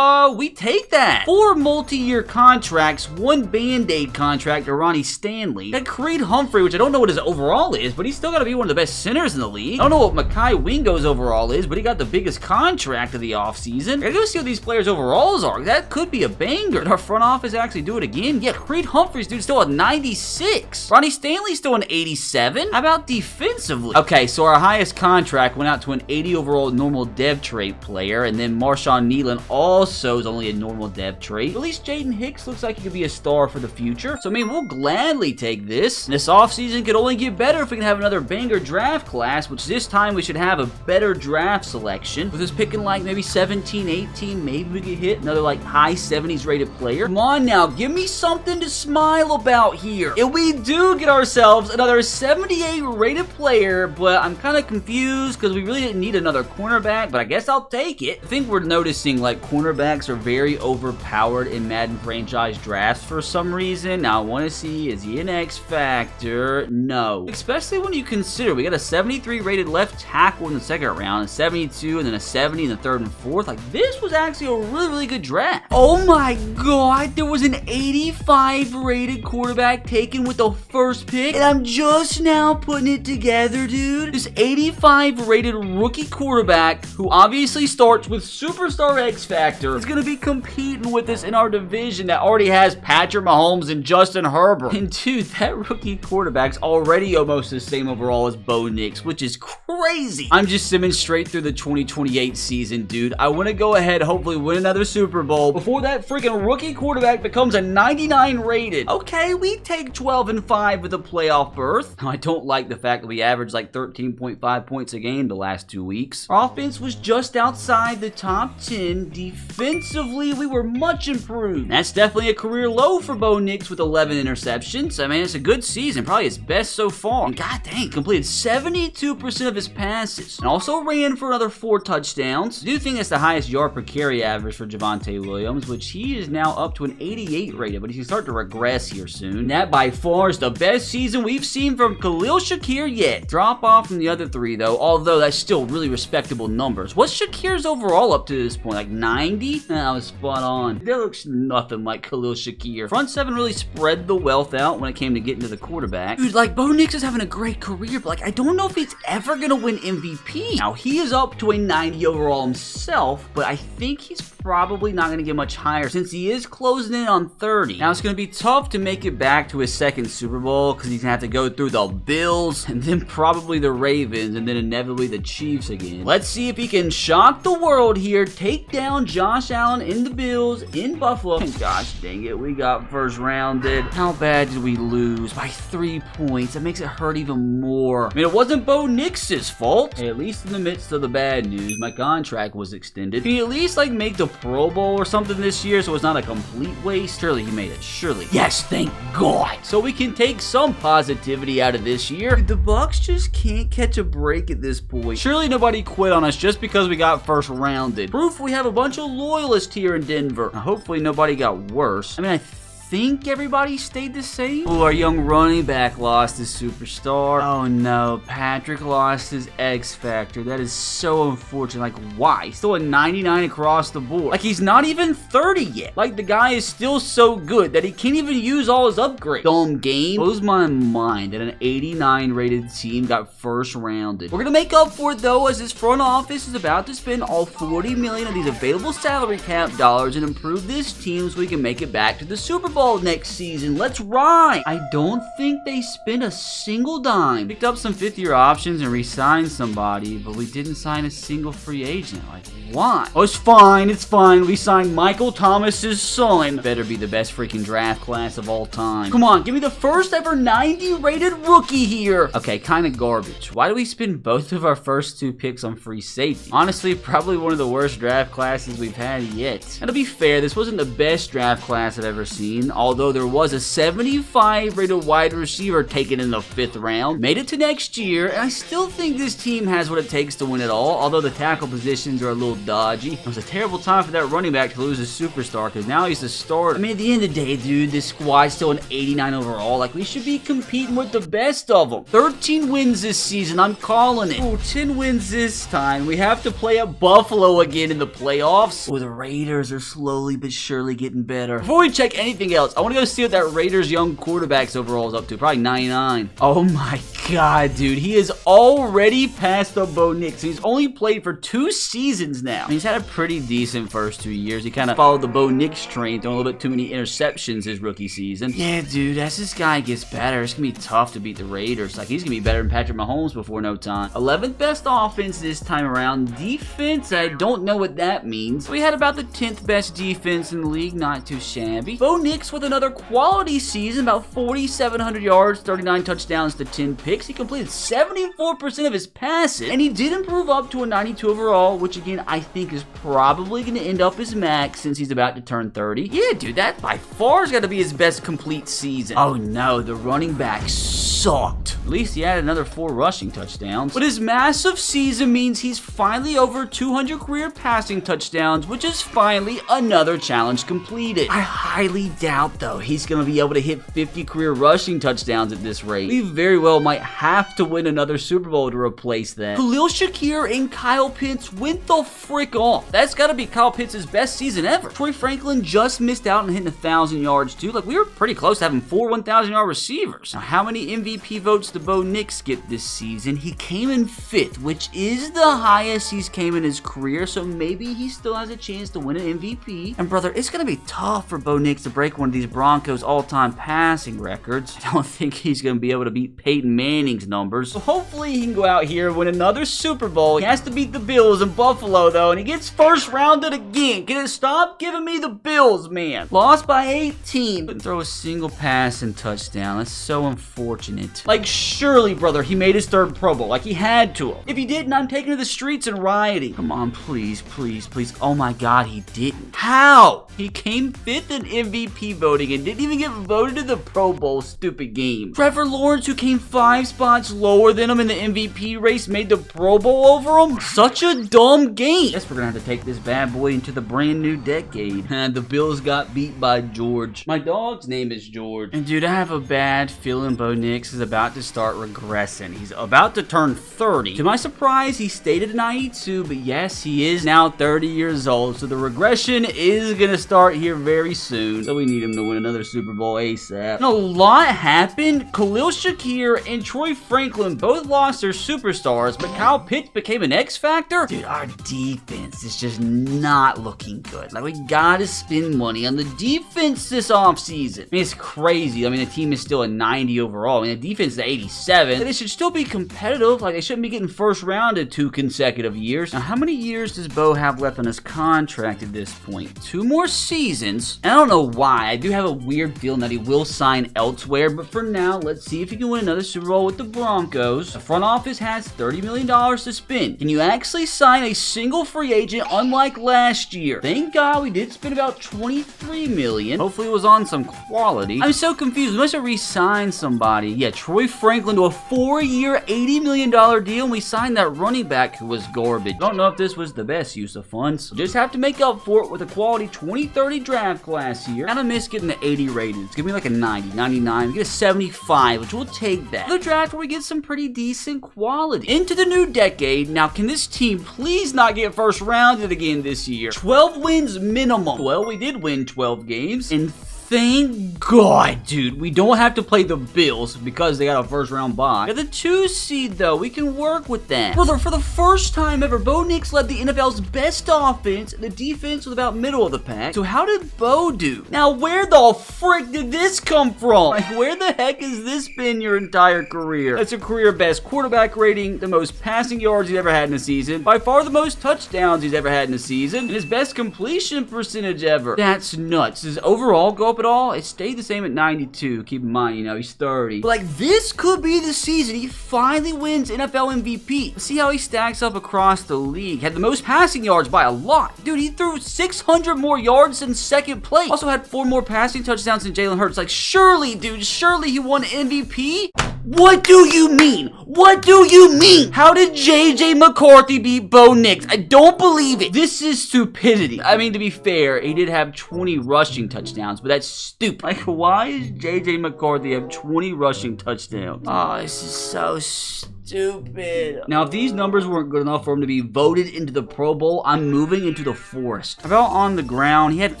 We take that. 4 multi-year contracts, 1 Band-Aid contract to Ronnie Stanley. Got Creed Humphrey, which I don't know what his overall is, but he's still got to be one of the best centers in the league. I don't know what Mekhi Wingo's overall is, but he got the biggest contract of the offseason. I gotta go see what these players' overalls are. That could be a banger. Did our front office actually do it again? Yeah, Creed Humphreys, dude, still at 96. Ronnie Stanley's still an 87. How about defensively? Okay, so our highest contract went out to an 80 overall normal dev trait player, and then Marshawn Nealon also is only a normal dev trait. At least Jaden Hicks looks like he could be a star for the future. So, I mean, we'll gladly take this. This offseason could only get better if we can have another banger draft class, which this time we should have a better draft selection. With us picking like maybe 17, 18, maybe we could hit another like high 70s rated player. Come on now, give me something to smile about here. If we do get ourselves another 78 rated player, but I'm kind of confused because we really didn't need another cornerback, but I guess I'll take it. I think we're noticing like cornerbacks are very overpowered in Madden franchise drafts for some reason. Now I want to see, is he an X factor? No. Especially when you consider we got a 73 rated left tackle in the 2nd round, a 72, and then a 70 in the 3rd and forth. Like, this was actually a really, really good draft. Oh my god, there was an 85 rated quarterback taken with the first pick, and I'm just now putting it together, dude. This 85 rated rookie quarterback, who obviously starts with Superstar X Factor, is going to be competing with us in our division that already has Patrick Mahomes and Justin Herbert. And dude, that rookie quarterback's already almost the same overall as Bo Nix, which is crazy. I'm just simming straight through the 2028 season, dude. I want to go ahead, hopefully win another Super Bowl before that freaking rookie quarterback becomes a 99 rated. Okay, we take 12-5 with a playoff berth. Now, I don't like the fact that we averaged like 13.5 points a game the last 2 weeks. Our offense was just outside the top 10. Defensively, we were much improved. That's definitely a career low for Bo Nix with 11 interceptions. I mean, it's a good season, probably his best so far. And god dang, completed 72% of his passes and also ran for another 4 touchdowns. I do think that's the highest yard per carry average for Javonte Williams, which he is now up to an 88 rated, but he can start to regress here soon. And that by far is the best season we've seen from Khalil Shakir yet. Drop off from the other 3 though, although that's still really respectable numbers. What's Shakir's overall up to this point? Like 90? That was spot on. That looks nothing like Khalil Shakir. Front 7 really spread the wealth out when it came to getting to the quarterback. Dude, like, Bo Nix is having a great career, but like, I don't know if he's ever gonna win MVP. Now, he is up to a 90 overall himself, but I think he's probably not gonna get much higher since he is closing in on 30. Now, it's gonna be tough to make it back to his second Super Bowl because he's gonna have to go through the Bills and then probably the Ravens and then inevitably the Chiefs again. Let's see if he can shock the world here, take down Josh Allen in the Bills in Buffalo. And gosh dang it, we got first rounded. How bad did we lose? By 3 points. That makes it hurt even more. I mean, it wasn't Bo Nix's fault. Hey, at least in the midst of the bad news, my contract was extended. Can he at least like make the Pro Bowl or something this year so it's not a complete waste? Surely he made it. Surely. Yes, thank God. So we can take some positivity out of this year. Dude, the Bucs just can't catch a break at this point. Surely nobody quit on us just because we got first rounded. Proof we have a bunch of loyalists here in Denver. Now, hopefully nobody got worse. I mean, I think everybody stayed the same. Oh, our young running back lost his superstar. Oh no, Patrick lost his X Factor. That is so unfortunate. Like, why? He's still a 99 across the board. Like, he's not even 30 yet. Like, the guy is still so good that he can't even use all his upgrades. Dumb game. Blows my mind that an 89 rated team got first rounded. We're gonna make up for it though, as this front office is about to spend all 40 million of these available salary cap dollars and improve this team so we can make it back to the Super Bowl next season. Let's ride. I don't think they spent a single dime. Picked up some 5th-year options and re-signed somebody, but we didn't sign a single free agent. Like, why? Oh, it's fine. It's fine. We signed Michael Thomas's son. Better be the best freaking draft class of all time. Come on, give me the first ever 90 rated rookie here. Okay, kind of garbage. Why do we spend both of our first 2 picks on free safety? Honestly, probably one of the worst draft classes we've had yet. And to be fair, this wasn't the best draft class I've ever seen, although there was a 75 rated wide receiver taken in the 5th round. Made it to next year, and I still think this team has what it takes to win it all, although the tackle positions are a little dodgy. It was a terrible time for that running back to lose his superstar, because now he's the starter. I mean, at the end of the day, dude, this squad's still an 89 overall. Like, we should be competing with the best of them. 13 wins this season, I'm calling it. Oh, 10 wins this time. We have to play at Buffalo again in the playoffs. Oh, the Raiders are slowly but surely getting better. Before we check anything else, I want to go see what that Raiders young quarterback's overall is up to. Probably 99. Oh my god, dude. He is already past the Bo Nix. He's only played for 2 seasons now. I mean, he's had a pretty decent first 2 years. He kind of followed the Bo Nix train, throwing a little bit too many interceptions his rookie season. Yeah, dude, as this guy gets better, it's going to be tough to beat the Raiders. Like, he's going to be better than Patrick Mahomes before no time. 11th best offense this time around. Defense, I don't know what that means. We had about the 10th best defense in the league. Not too shabby. Bo Nix with another quality season, about 4,700 yards, 39 touchdowns to 10 picks. He completed 74% of his passes, and he did improve up to a 92 overall, which again, I think is probably going to end up his max since he's about to turn 30. Yeah, dude, that by far has got to be his best complete season. Oh no, the running back sucks. sucked. At least he had another 4 rushing touchdowns. But his massive season means he's finally over 200 career passing touchdowns, which is finally another challenge completed. I highly doubt, though, he's going to be able to hit 50 career rushing touchdowns at this rate. We very well might have to win another Super Bowl to replace that. Khalil Shakir and Kyle Pitts went the frick off. That's got to be Kyle Pitts' best season ever. Troy Franklin just missed out on hitting 1,000 yards, too. Like, we were pretty close to having 4 1,000-yard receivers. Now, how many MVP votes did Bo Nix get this season? He came in 5th, which is the highest he's came in his career, so maybe he still has a chance to win an MVP. And brother, it's going to be tough for Bo Nix to break one of these Broncos all-time passing records. I don't think he's going to be able to beat Peyton Manning's numbers. So hopefully he can go out here and win another Super Bowl. He has to beat the Bills in Buffalo, though, and he gets first rounded again. Can it stop giving me the Bills, man? Lost by 18. Couldn't throw a single pass and touchdown. That's so unfortunate. Like, surely, brother, he made his 3rd Pro Bowl. Like, he had to. If he didn't, I'm taking to the streets and rioting. Come on, please, please, please. Oh my God, he didn't. How? He came 5th in MVP voting and didn't even get voted to the Pro Bowl. Stupid game. Trevor Lawrence, who came 5 spots lower than him in the MVP race, made the Pro Bowl over him. Such a dumb game. Guess we're gonna have to take this bad boy into the brand new decade. And the Bills got beat by George. My dog's name is George. And dude, I have a bad feeling Bo Nix is about to start regressing. He's about to turn 30. To my surprise, he stayed at 92, but yes, he is now 30 years old. So the regression is gonna start here very soon. So we need him to win another Super Bowl ASAP. And a lot happened. Khalil Shakir and Troy Franklin both lost their superstars, but Kyle Pitts became an X factor. Dude, our defense is just not looking good. Like, we gotta spend money on the defense this offseason. I mean, it's crazy. I mean, the team is still a 90 overall. I mean, the defense is 87. They should still be competitive. Like, they shouldn't be getting first rounded 2 consecutive years. Now, how many years does Bo have left on his contract at this point? 2 more seasons. And I don't know why. I do have a weird feeling that he will sign elsewhere, but for now, let's see if he can win another Super Bowl with the Broncos. The front office has $30 million to spend. Can you actually sign a single free agent unlike last year? Thank God we did spend about $23 million. Hopefully it was on some quality. I'm so confused. We must have re-signed somebody. Yeah, Troy Franklin to a 4-year, $80 million deal, and we signed that running back who was garbage. Don't know if this was the best use of funds. Just have to make up for it with a quality 2030 draft class here. Kind of miss getting the 80 rated. It's gonna be like a 90, 99. We get a 75, which we'll take that. The draft where we get some pretty decent quality. Into the new decade. Now, can this team please not get first rounded again this year? 12 wins minimum. Well, we did win 12 games, and thank God, dude, we don't have to play the Bills because they got a first round bye. They're the 2 seed, though. We can work with that. Brother, for the first time ever, Bo Nix led the NFL's best offense. The defense was about middle of the pack. So how did Bo do? Now, where the frick did this come from? Like, where the heck has this been your entire career? That's a career best quarterback rating, the most passing yards he's ever had in a season, by far the most touchdowns he's ever had in a season, and his best completion percentage ever. That's nuts. Does overall go up at all? It stayed the same at 92. Keep in mind, you know, he's 30. But like, this could be the season he finally wins NFL MVP. Let's see how he stacks up across the league. Had the most passing yards by a lot. Dude, he threw 600 more yards in second place. Also had 4 more passing touchdowns than Jalen Hurts. Like, surely, dude, surely he won MVP? What do you mean? What do you mean? How did JJ McCarthy beat Bo Nix? I don't believe it. This is stupidity. I mean, to be fair, he did have 20 rushing touchdowns, but that's stupid. Like, why does JJ McCarthy have 20 rushing touchdowns? Oh, this is so stupid. Now, if these numbers weren't good enough for him to be voted into the Pro Bowl, I'm moving into the forest. About on the ground, he had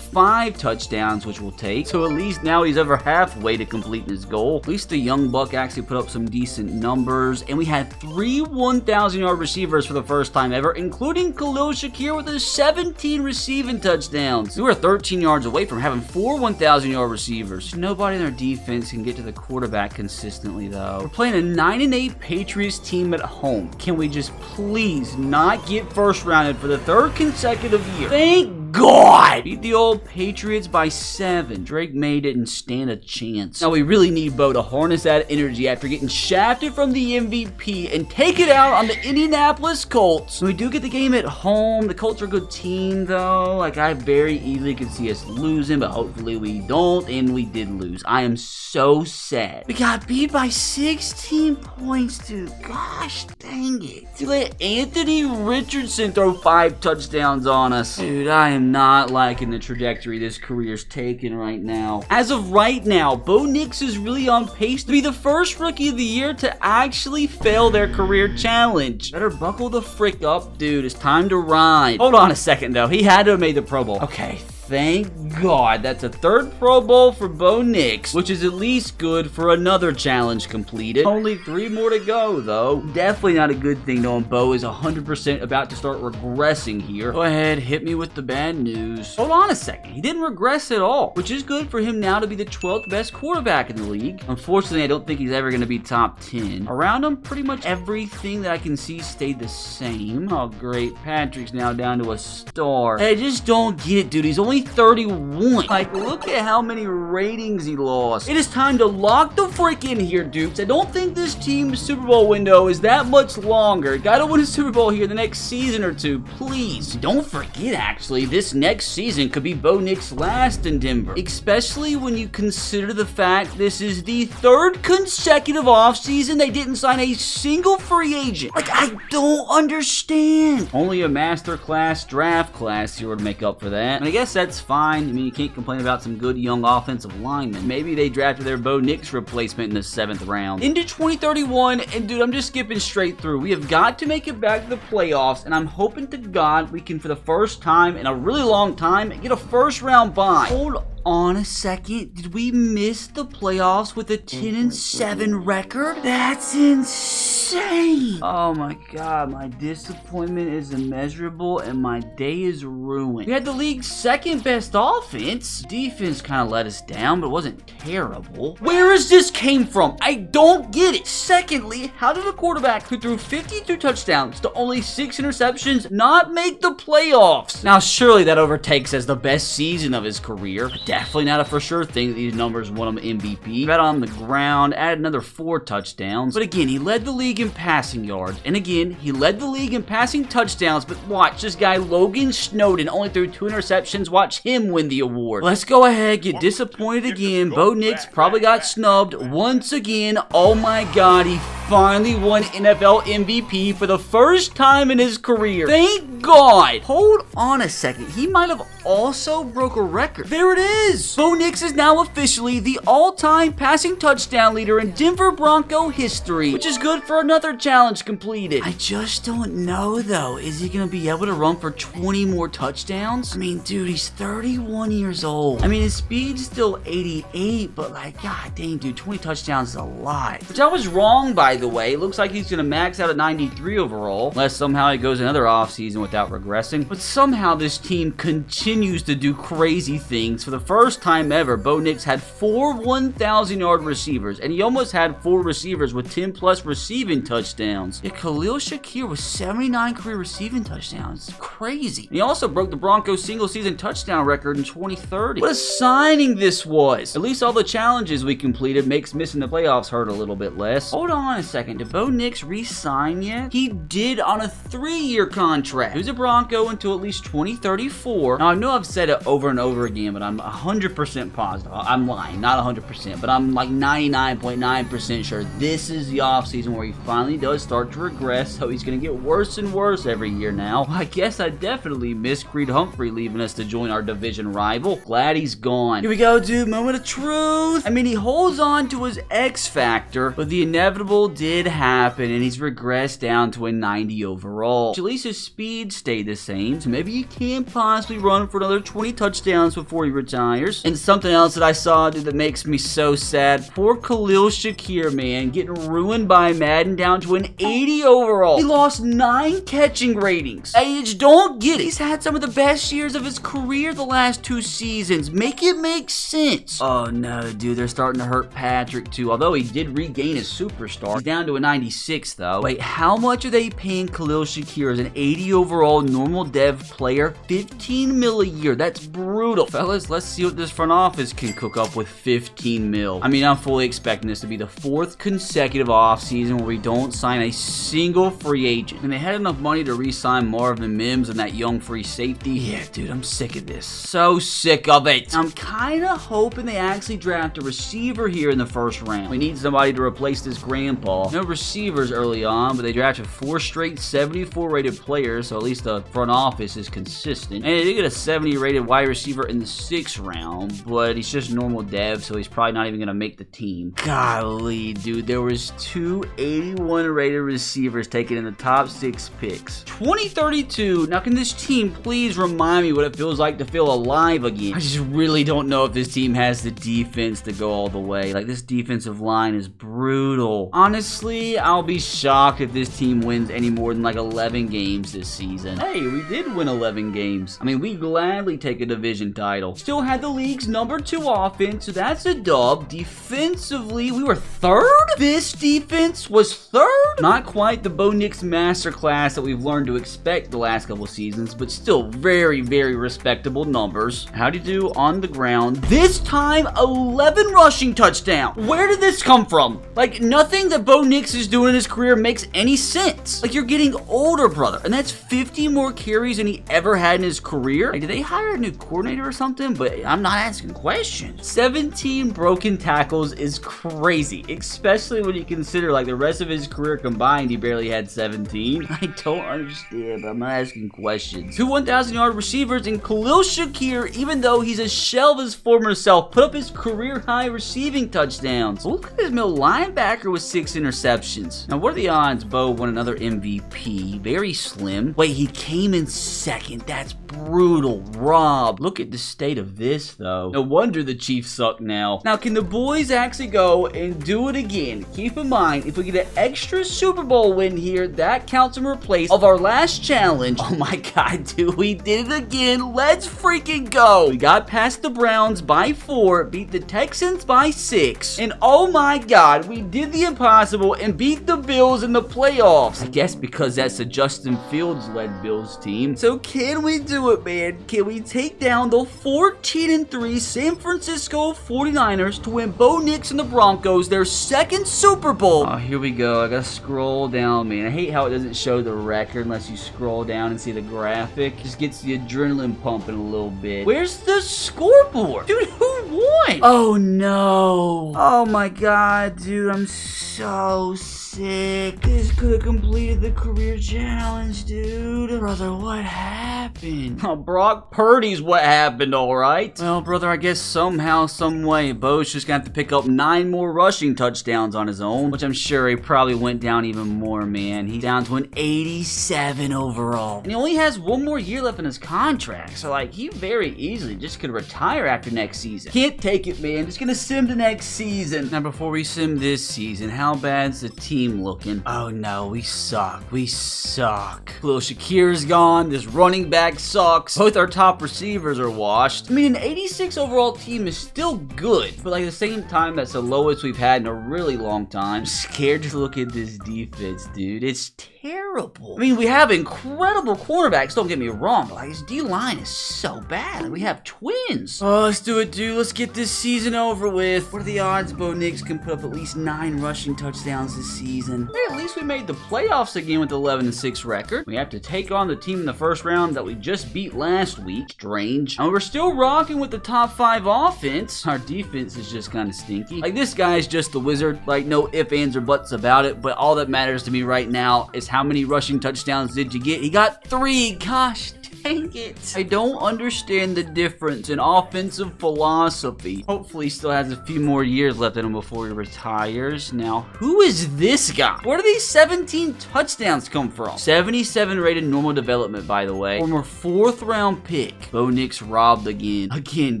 5 touchdowns, which we'll take. So at least now he's over halfway to completing his goal. At least the young buck actually put up some decent numbers. And we had 3 1,000-yard receivers for the first time ever, including Khalil Shakir with his 17 receiving touchdowns. We were 13 yards away from having 4 1,000-yard receivers. Nobody in our defense can get to the quarterback consistently, though. We're playing a 9-8 Patriots team at home. Can we just please not get first rounded for the 3rd consecutive year? Thank God! Beat the old Patriots by 7. Drake May didn't stand a chance. Now we really need Bo to harness that energy after getting shafted from the MVP and take it out on the Indianapolis Colts. We do get the game at home. The Colts are a good team though. Like, I very easily could see us losing, but hopefully we don't, and we did lose. I am so sad. We got beat by 16 points, dude. Gosh dang it. To let Anthony Richardson throw 5 touchdowns on us. Dude, I am not liking the trajectory this career's taking right now. As of right now, Bo Nix is really on pace to be the first rookie of the year to actually fail their career challenge. Better buckle the frick up, dude. It's time to ride. Hold on a second, though. He had to have made the Pro Bowl. Okay. Thank God. That's a 3rd Pro Bowl for Bo Nix, which is at least good for another challenge completed. Only 3 more to go, though. Definitely not a good thing knowing Bo is 100% about to start regressing here. Go ahead, hit me with the bad news. Hold on a second. He didn't regress at all, which is good for him now to be the 12th best quarterback in the league. Unfortunately, I don't think he's ever going to be top 10. Around him, pretty much everything that I can see stayed the same. Oh, great. Patrick's now down to a star. I just don't get it, dude. He's only 31. Like, look at how many ratings he lost. It is time to lock the frick in here, Dukes. I don't think this team's Super Bowl window is that much longer. Gotta win a Super Bowl here the next season or 2, please. Don't forget, actually, this next season could be Bo Nix' last in Denver, especially when you consider the fact this is the 3rd consecutive offseason they didn't sign a single free agent. Like, I don't understand. Only a masterclass draft class here would make up for that. And I guess that's fine. I mean, you can't complain about some good young offensive linemen. Maybe they drafted their Bo Nix replacement in the 7th round. Into 2031, and dude, I'm just skipping straight through. We have got to make it back to the playoffs, and I'm hoping to God we can, for the first time in a really long time, get a 1st round bye. Hold on a second. Did we miss the playoffs with a 10-7 record? That's insane. Oh my God, my disappointment is immeasurable and my day is ruined. We had the league's 2nd best offense. Defense kind of let us down, but it wasn't terrible. Where is this came from? I don't get it. Secondly, how did a quarterback who threw 52 touchdowns to only 6 interceptions not make the playoffs? Now, surely that overtakes as the best season of his career. Definitely not a for sure thing that these numbers won him MVP. Got on the ground, added another 4 touchdowns. But again, he led the league in passing yards. And again, he led the league in passing touchdowns. But watch, this guy Logan Snowden only threw 2 interceptions. Watch him win the award. Let's go ahead, get disappointed again. Bo Nix probably got snubbed once again. Oh my God, he finally won NFL MVP for the first time in his career. Thank God. Hold on a second. He might have also broke a record. There it is. Bo Nix is now officially the all-time passing touchdown leader in Denver Bronco history, which is good for another challenge completed. I just don't know, though. Is he going to be able to run for 20 more touchdowns? I mean, dude, he's 31 years old. I mean, his speed's still 88, but like, God dang, dude, 20 touchdowns is a lot. Which I was wrong, by the way. It looks like he's going to max out at 93 overall, unless somehow he goes another offseason without regressing. But somehow this team continues to do crazy things. For the first time ever, Bo Nix had 4 1,000-yard receivers, and he almost had 4 receivers with 10-plus receiving touchdowns. Yet Khalil Shakir with 79 career receiving touchdowns. Crazy. And he also broke the Broncos single-season touchdown record in 2030. What a signing this was. At least all the challenges we completed makes missing the playoffs hurt a little bit less. Hold on a second. Did Bo Nix re-sign yet? He did on a 3-year contract. He was a Bronco until at least 2034. Now, I know I've said it over and over again, but I'm 100% positive. I'm lying, not 100%, but I'm like 99.9% sure this is the offseason where he finally does start to regress, so he's going to get worse and worse every year now. Well, I guess I definitely miss Creed Humphrey leaving us to join our division rival. Glad he's gone. Here we go, dude. Moment of truth. I mean, he holds on to his X factor, but the inevitable did happen, and he's regressed down to a 90 overall. At least his speed stayed the same, so maybe he can possibly run for another 20 touchdowns before he retires. And something else that I saw, dude, that makes me so sad. Poor Khalil Shakir, man, getting ruined by Madden down to an 80 overall. He lost 9 catching ratings. I just don't get it. He's had some of the best years of his career the last 2 seasons. Make it make sense. Oh no, dude, they're starting to hurt Patrick too. Although he did regain his superstar, he's down to a 96, though. Wait, how much are they paying Khalil Shakir as an 80 overall normal dev player? 15 mil a year. That's brutal. Fellas, let's see what this front office can cook up with 15 mil. I mean, I'm fully expecting this to be the 4th consecutive offseason where we don't sign a single free agent. And they had enough money to re-sign Marvin Mims and that young free safety. Yeah, dude, I'm sick of this. So sick of it. I'm kind of hoping they actually draft a receiver here in the first round. We need somebody to replace this grandpa. No receivers early on, but they drafted 4 straight 74 rated players, so at least the front office is consistent. And they did get a 70 rated wide receiver in the 6th round, but he's just normal dev, so he's probably not even going to make the team. Golly, dude, there was 2 81 rated receivers taken in the top 6 picks. 2032. Now, can this team please remind me what it feels like to feel alive again? I just really don't know if this team has the defense to go all the way. Like, this defensive line is brutal. Honestly, I'll be shocked if this team wins any more than like 11 games this season. Hey, we did win 11 games. I mean, we gladly take a division title. Still had the league's number 2 offense, so that's a dub. Defensively, we were 3rd? This defense was 3rd? Not quite the Bo Nix masterclass that we've learned to expect the last couple seasons, but still very, very respectable numbers. How'd you do on the ground? This time, 11 rushing touchdowns. Where did this come from? Like, nothing that Bo Nix is doing in his career makes any sense. Like, you're getting older, brother, and that's 50 more carries than he ever had in his career. Like, did they hire a new coordinator or something? But I'm not asking questions. 17 broken tackles is crazy, especially when you consider, like, the rest of his career combined, he barely had 17. I don't understand, but I'm not asking questions. 2 1,000-yard receivers, and Khalil Shakir, even though he's a shell of his former self, put up his career-high receiving touchdowns. Look at his middle linebacker with 6 interceptions. Now, what are the odds Bo won another MVP? Very slim. Wait, he came in 2nd. That's brutal. Rob. Look at the state of this, though. No wonder the Chiefs suck now. Now, can the boys actually go and do it again? Keep in mind, if we get an extra Super Bowl win here, that counts in replace of our last challenge. Oh my God, dude, we did it again. Let's freaking go. We got past the Browns by 4, beat the Texans by 6, and oh my God, we did the impossible and beat the Bills in the playoffs. I guess because that's a Justin Fields-led Bills team. So can we do it, man? Can we take down the 14-3 San Francisco 49ers to win Bo Nix and the Broncos their 2nd Super Bowl? Oh, here we go. I gotta scroll down, man. I hate how it doesn't show the record unless you scroll down and see the graphic. Just gets the adrenaline pumping a little bit. Where's the scoreboard? Dude, who won? Oh, no. Oh, my God, dude. I'm so sick. This could have completed the career challenge, dude. Brother, what happened? Oh, Brock Purdy's what happened, all right. Well, brother, I guess somehow, some way, Bo's just gonna have to pick up 9 more rushing touchdowns on his own, which I'm sure he probably went down even more, man. He's down to an 87 overall. And he only has 1 more year left in his contract, so, like, he very easily just could retire after next season. Can't take it, man. Just gonna sim to next season. Now, before we sim this season, how bad's the team looking? Oh, no, we suck. We suck. Khalil Shakir's gone. This running back sucks. Both our top receivers are washed. I mean, an 86 overall team is still good, but like at the same time, that's the lowest we've had in a really long time. I'm scared to look at this defense, dude. It's terrible. I mean, we have incredible cornerbacks, don't get me wrong, but like, this D-line is so bad. Like, we have twins. Oh, let's do it, dude. Let's get this season over with. What are the odds Bo Nix can put up at least 9 rushing touchdowns this season? Hey, at least we made the playoffs again with the 11-6 record. We have to take on the team in the first round that we just beat last week. Strange. And we're still rocking with the top 5 offense. Our defense is just kind of stinky. Like, this guy's just the wizard. Like, no ifs, ands, or buts about it, but all that matters to me right now is how many rushing touchdowns did you get? He got 3. Gosh dang it. I don't understand the difference in offensive philosophy. Hopefully he still has a few more years left in him before he retires. Now, who is this guy? Where do these 17 touchdowns come from? 77 rated normal development, by the way. Former 4th round pick. Bo Nix robbed again. Again,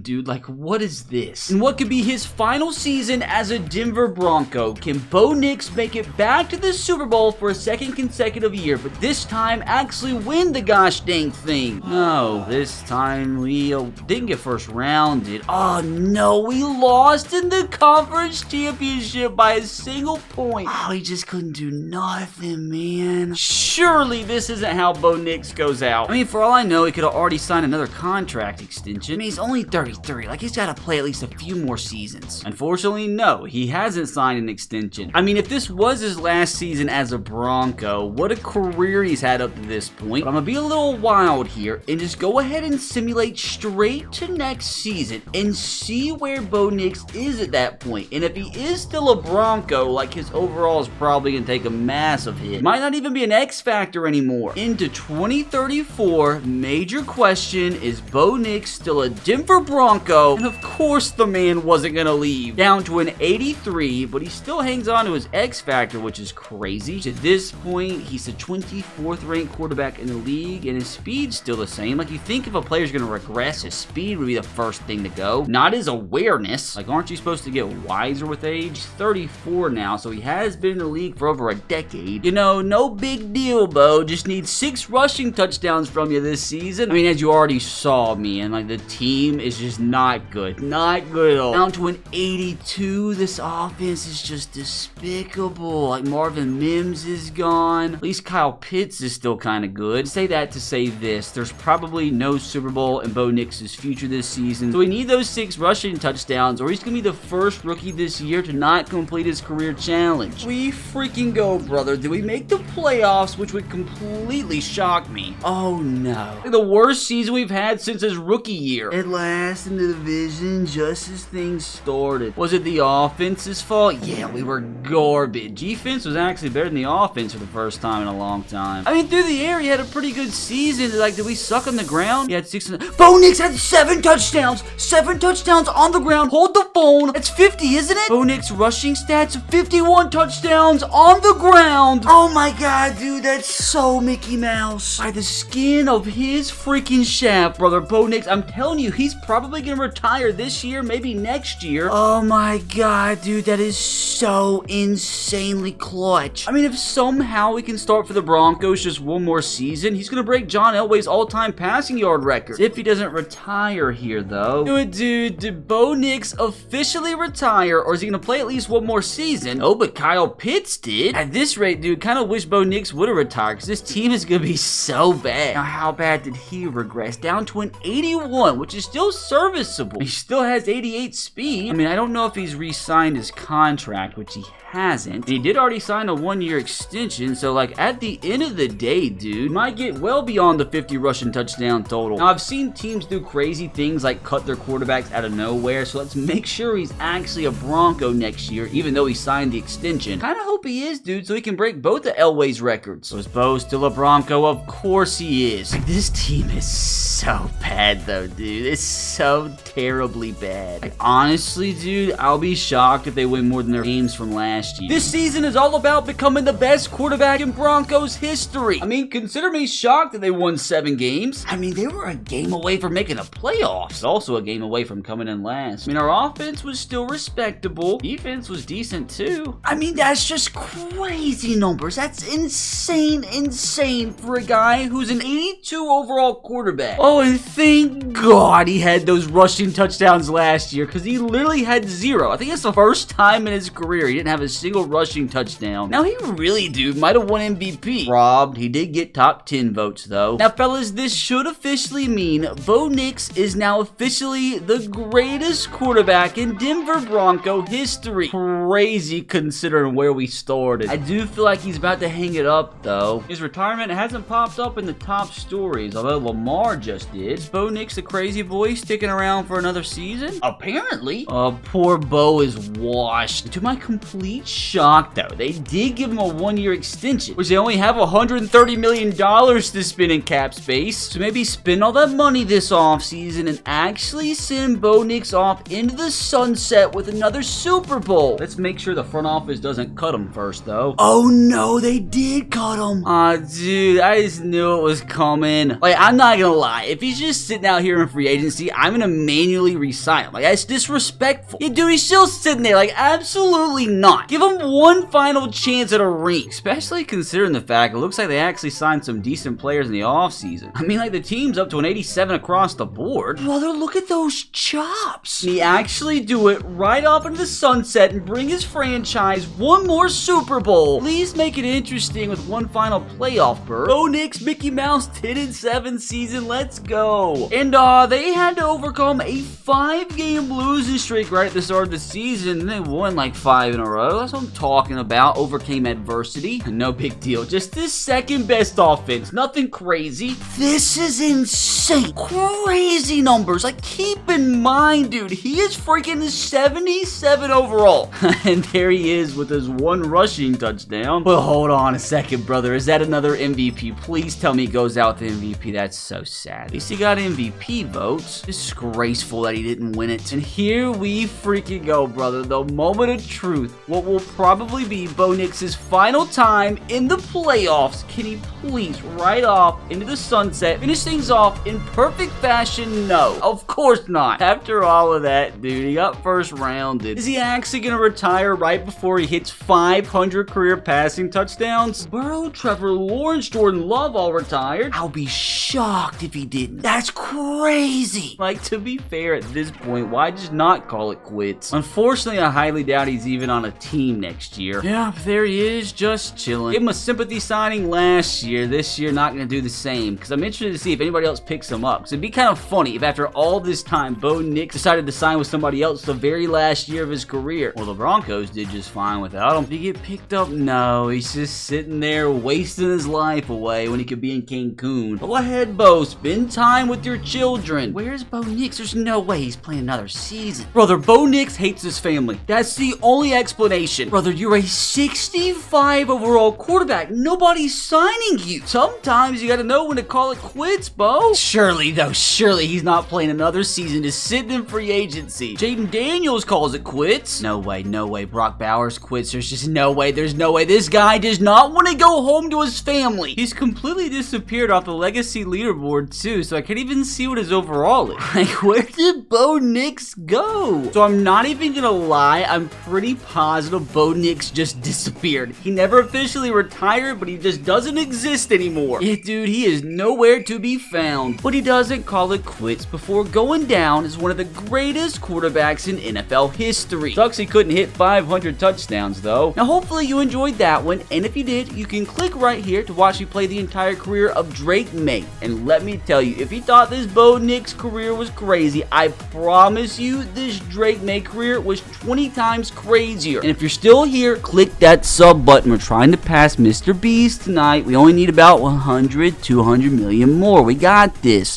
dude, like, what is this? And what could be his final season as a Denver Bronco? Can Bo Nix make it back to the Super Bowl for a 2nd consecutive year, but this time actually win the gosh dang thing? team. No, this time we didn't get first rounded. Oh no, we lost in the conference championship by a single point. Oh, he just couldn't do nothing, man. Surely this isn't how Bo Nix goes out. I mean, for all I know, he could have already signed another contract extension. I mean, he's only 33. Like, he's got to play at least a few more seasons. Unfortunately, no, he hasn't signed an extension. I mean, if this was his last season as a Bronco, what a career he's had up to this point. But I'm gonna be a little wild here and just go ahead and simulate straight to next season and see where Bo Nix is at that point. And if he is still a Bronco, like, his overall is probably gonna take a massive hit. Might not even be an X factor anymore. Into 2034, major question, is Bo Nix still a Denver Bronco? And of course the man wasn't gonna leave. Down to an 83, but he still hangs on to his X factor, which is crazy. To this point, he's the 24th ranked quarterback in the league, and his speed's still the same. Like, you think if a player's gonna regress, his speed would be the first thing to go, not his awareness. Like, aren't you supposed to get wiser with age? He's 34 now, so he has been in the league for over a decade. You know, no big deal, Bo. Just need 6 rushing touchdowns from you this season. I mean, as you already saw, man, like, the team is just not good. Not good at all. Down to an 82. This offense is just despicable. Like, Marvin Mims is gone. At least Kyle Pitts is still kind of good. Say that to say this. There's probably no Super Bowl in Bo Nix's future this season. So we need those 6 rushing touchdowns, or he's going to be the first rookie this year to not complete his career challenge. We freaking go, brother. Did we make the playoffs, which would completely shock me? Oh, no. The worst season we've had since his rookie year. At last in the division, just as things started. Was it the offense's fault? Yeah, we were garbage. Defense was actually better than the offense for the first time in a long time. I mean, through the air, he had a pretty good season. Like, did we suck on the ground? He had 6. Bo Nix had 7 touchdowns. 7 touchdowns on the ground. Hold the phone. That's 50, isn't it? Bo Nix rushing stats, 51 touchdowns on the ground. Oh my god, dude, that's so Mickey Mouse. By the skin of his freaking shaft, brother. Bo Nix, I'm telling you, he's probably gonna retire this year, maybe next year. Oh my god, dude, that is so insanely clutch. I mean, if somehow we can start for the Broncos just one more season, he's gonna break John Elway's all-time passing yard record. If he doesn't retire here, though. Dude, did Bo Nix officially retire, or is he gonna play at least one more season? Oh, but Kyle Pitts did. At this rate, dude, kind of wish Bo Nix would have retired, because this team is gonna be so bad. Now, how bad did he regress? Down to an 81, which is still serviceable. He still has 88 speed. I mean, I don't know if he's re-signed his contract, which he hasn't. And he did already sign a 1-year extension, so, like, at the end of the day, dude, might get well beyond the 50 rushing touchdown total. Now, I've seen teams do crazy things like cut their quarterbacks out of nowhere, so let's make sure he's actually a Bronco next year, even though he signed the extension. Kind of hope he is, dude, so he can break both of Elway's records. So is Bo still a Bronco? Of course he is. Like, this team is so bad, though, dude. It's so terribly bad. Like, honestly, dude, I'll be shocked if they win more than their games from last year. This season is all about becoming the best quarterback in Broncos history. I mean, consider me shocked that they won 7 games. I mean, they were a game away from making the playoffs. Also a game away from coming in last. I mean, our offense was still respectable. Defense was decent, too. I mean, that's just crazy numbers. That's insane for a guy who's an 82 overall quarterback. Oh, and thank God he had those rushing touchdowns last year, because he literally had 0. I think it's the first time in his career he didn't have a single rushing touchdown. Now, he really, dude, might have won MVP. Robbed. He did get top 10 votes, though. Now, fellas, this should officially mean Bo Nix is now officially the greatest quarterback in Denver Bronco history. Crazy considering where we started. I do feel like he's about to hang it up, though. His retirement hasn't popped up in the top stories, although Lamar just did. Is Bo Nix the crazy boy sticking around for another season? Apparently. Poor Bo is washed. To my complete shock, though, they did give him a 1-year extension, which they only have $130 million to spend in cap space. So maybe spend all that money this offseason and actually send Bo Nix off into the sunset with another Super Bowl. Let's make sure the front office doesn't cut him first, though. Oh no, they did cut him. Aw, dude, I just knew it was coming. Like, I'm not gonna lie. If he's just sitting out here in free agency, I'm gonna manually resign him. Like, that's disrespectful. Yeah, dude, he's still sitting there. Like, absolutely not. Give him one final chance at a ring. Especially considering the fact it looks like they actually signed some decent players in the offseason. season. I mean, like, the team's up to an 87 across the board. Brother, look at those chops. And he actually do it right off into the sunset and bring his franchise one more Super Bowl. Please make it interesting with one final playoff berth. Bo Nix, Mickey Mouse, 10-7 season. Let's go. And they had to overcome a 5-game losing streak right at the start of the season, and they won like 5 in a row. That's what I'm talking about. Overcame adversity. No big deal. Just the second best offense. Nothing crazy. This is insane. Crazy numbers. Like, keep in mind, dude, he is freaking 77 overall. And there he is with his 1 rushing touchdown. But hold on a second, brother. Is that another MVP? Please tell me he goes out with the MVP. That's so sad. At least he got MVP votes. Disgraceful that he didn't win it. And here we freaking go, brother. The moment of truth. What will probably be Bo Nix's final time in the playoffs. Can he please ride off into the sunset, finish things off in perfect fashion? No, of course not. After all of that, dude, he got first rounded. Is he actually gonna retire right before he hits 500 career passing touchdowns? Burrow, Trevor Lawrence, Jordan Love all retired. I'll be shocked if he didn't. That's crazy. Like, to be fair, at this point, why just not call it quits? Unfortunately, I highly doubt he's even on a team next year. Yeah, there he is, just chilling. Gave him a sympathy signing last year. This year, not gonna do the same, because I'm interested to see if anybody else picks him up. So it'd be kind of funny if after all this time, Bo Nix decided to sign with somebody else the very last year of his career. Well, the Broncos did just fine without him. Did he get picked up? No, he's just sitting there wasting his life away when he could be in Cancun. Go ahead, Bo, spend time with your children. Where's Bo Nix? There's no way he's playing another season. Brother, Bo Nix hates his family. That's the only explanation. Brother, you're a 65 overall quarterback. Nobody's signing you. Sometimes you gotta know when to call it quits, Bo. Surely, though, surely he's not playing another season, just sitting in free agency. Jaden Daniels calls it quits. No way, no way. Brock Bowers quits. There's just no way. There's no way. This guy does not want to go home to his family. He's completely disappeared off the legacy leaderboard, too, so I can't even see what his overall is. Like, where did Bo Nix go? So I'm not even gonna lie, I'm pretty positive Bo Nix just disappeared. He never officially retired, but he just doesn't exist anymore. Yeah, dude, he is nowhere to be found. But he doesn't call it quits before going down as one of the greatest quarterbacks in NFL history. Sucks he couldn't hit 500 touchdowns, though. Now, hopefully you enjoyed that one, and if you did, you can click right here to watch me play the entire career of Drake May. And let me tell you, if you thought this Bo Nix career was crazy, I promise you this Drake May career was 20 times crazier. And if you're still here, click that sub button. We're trying to pass Mr. Beast tonight. We only need about 100, 200 million more. We got this.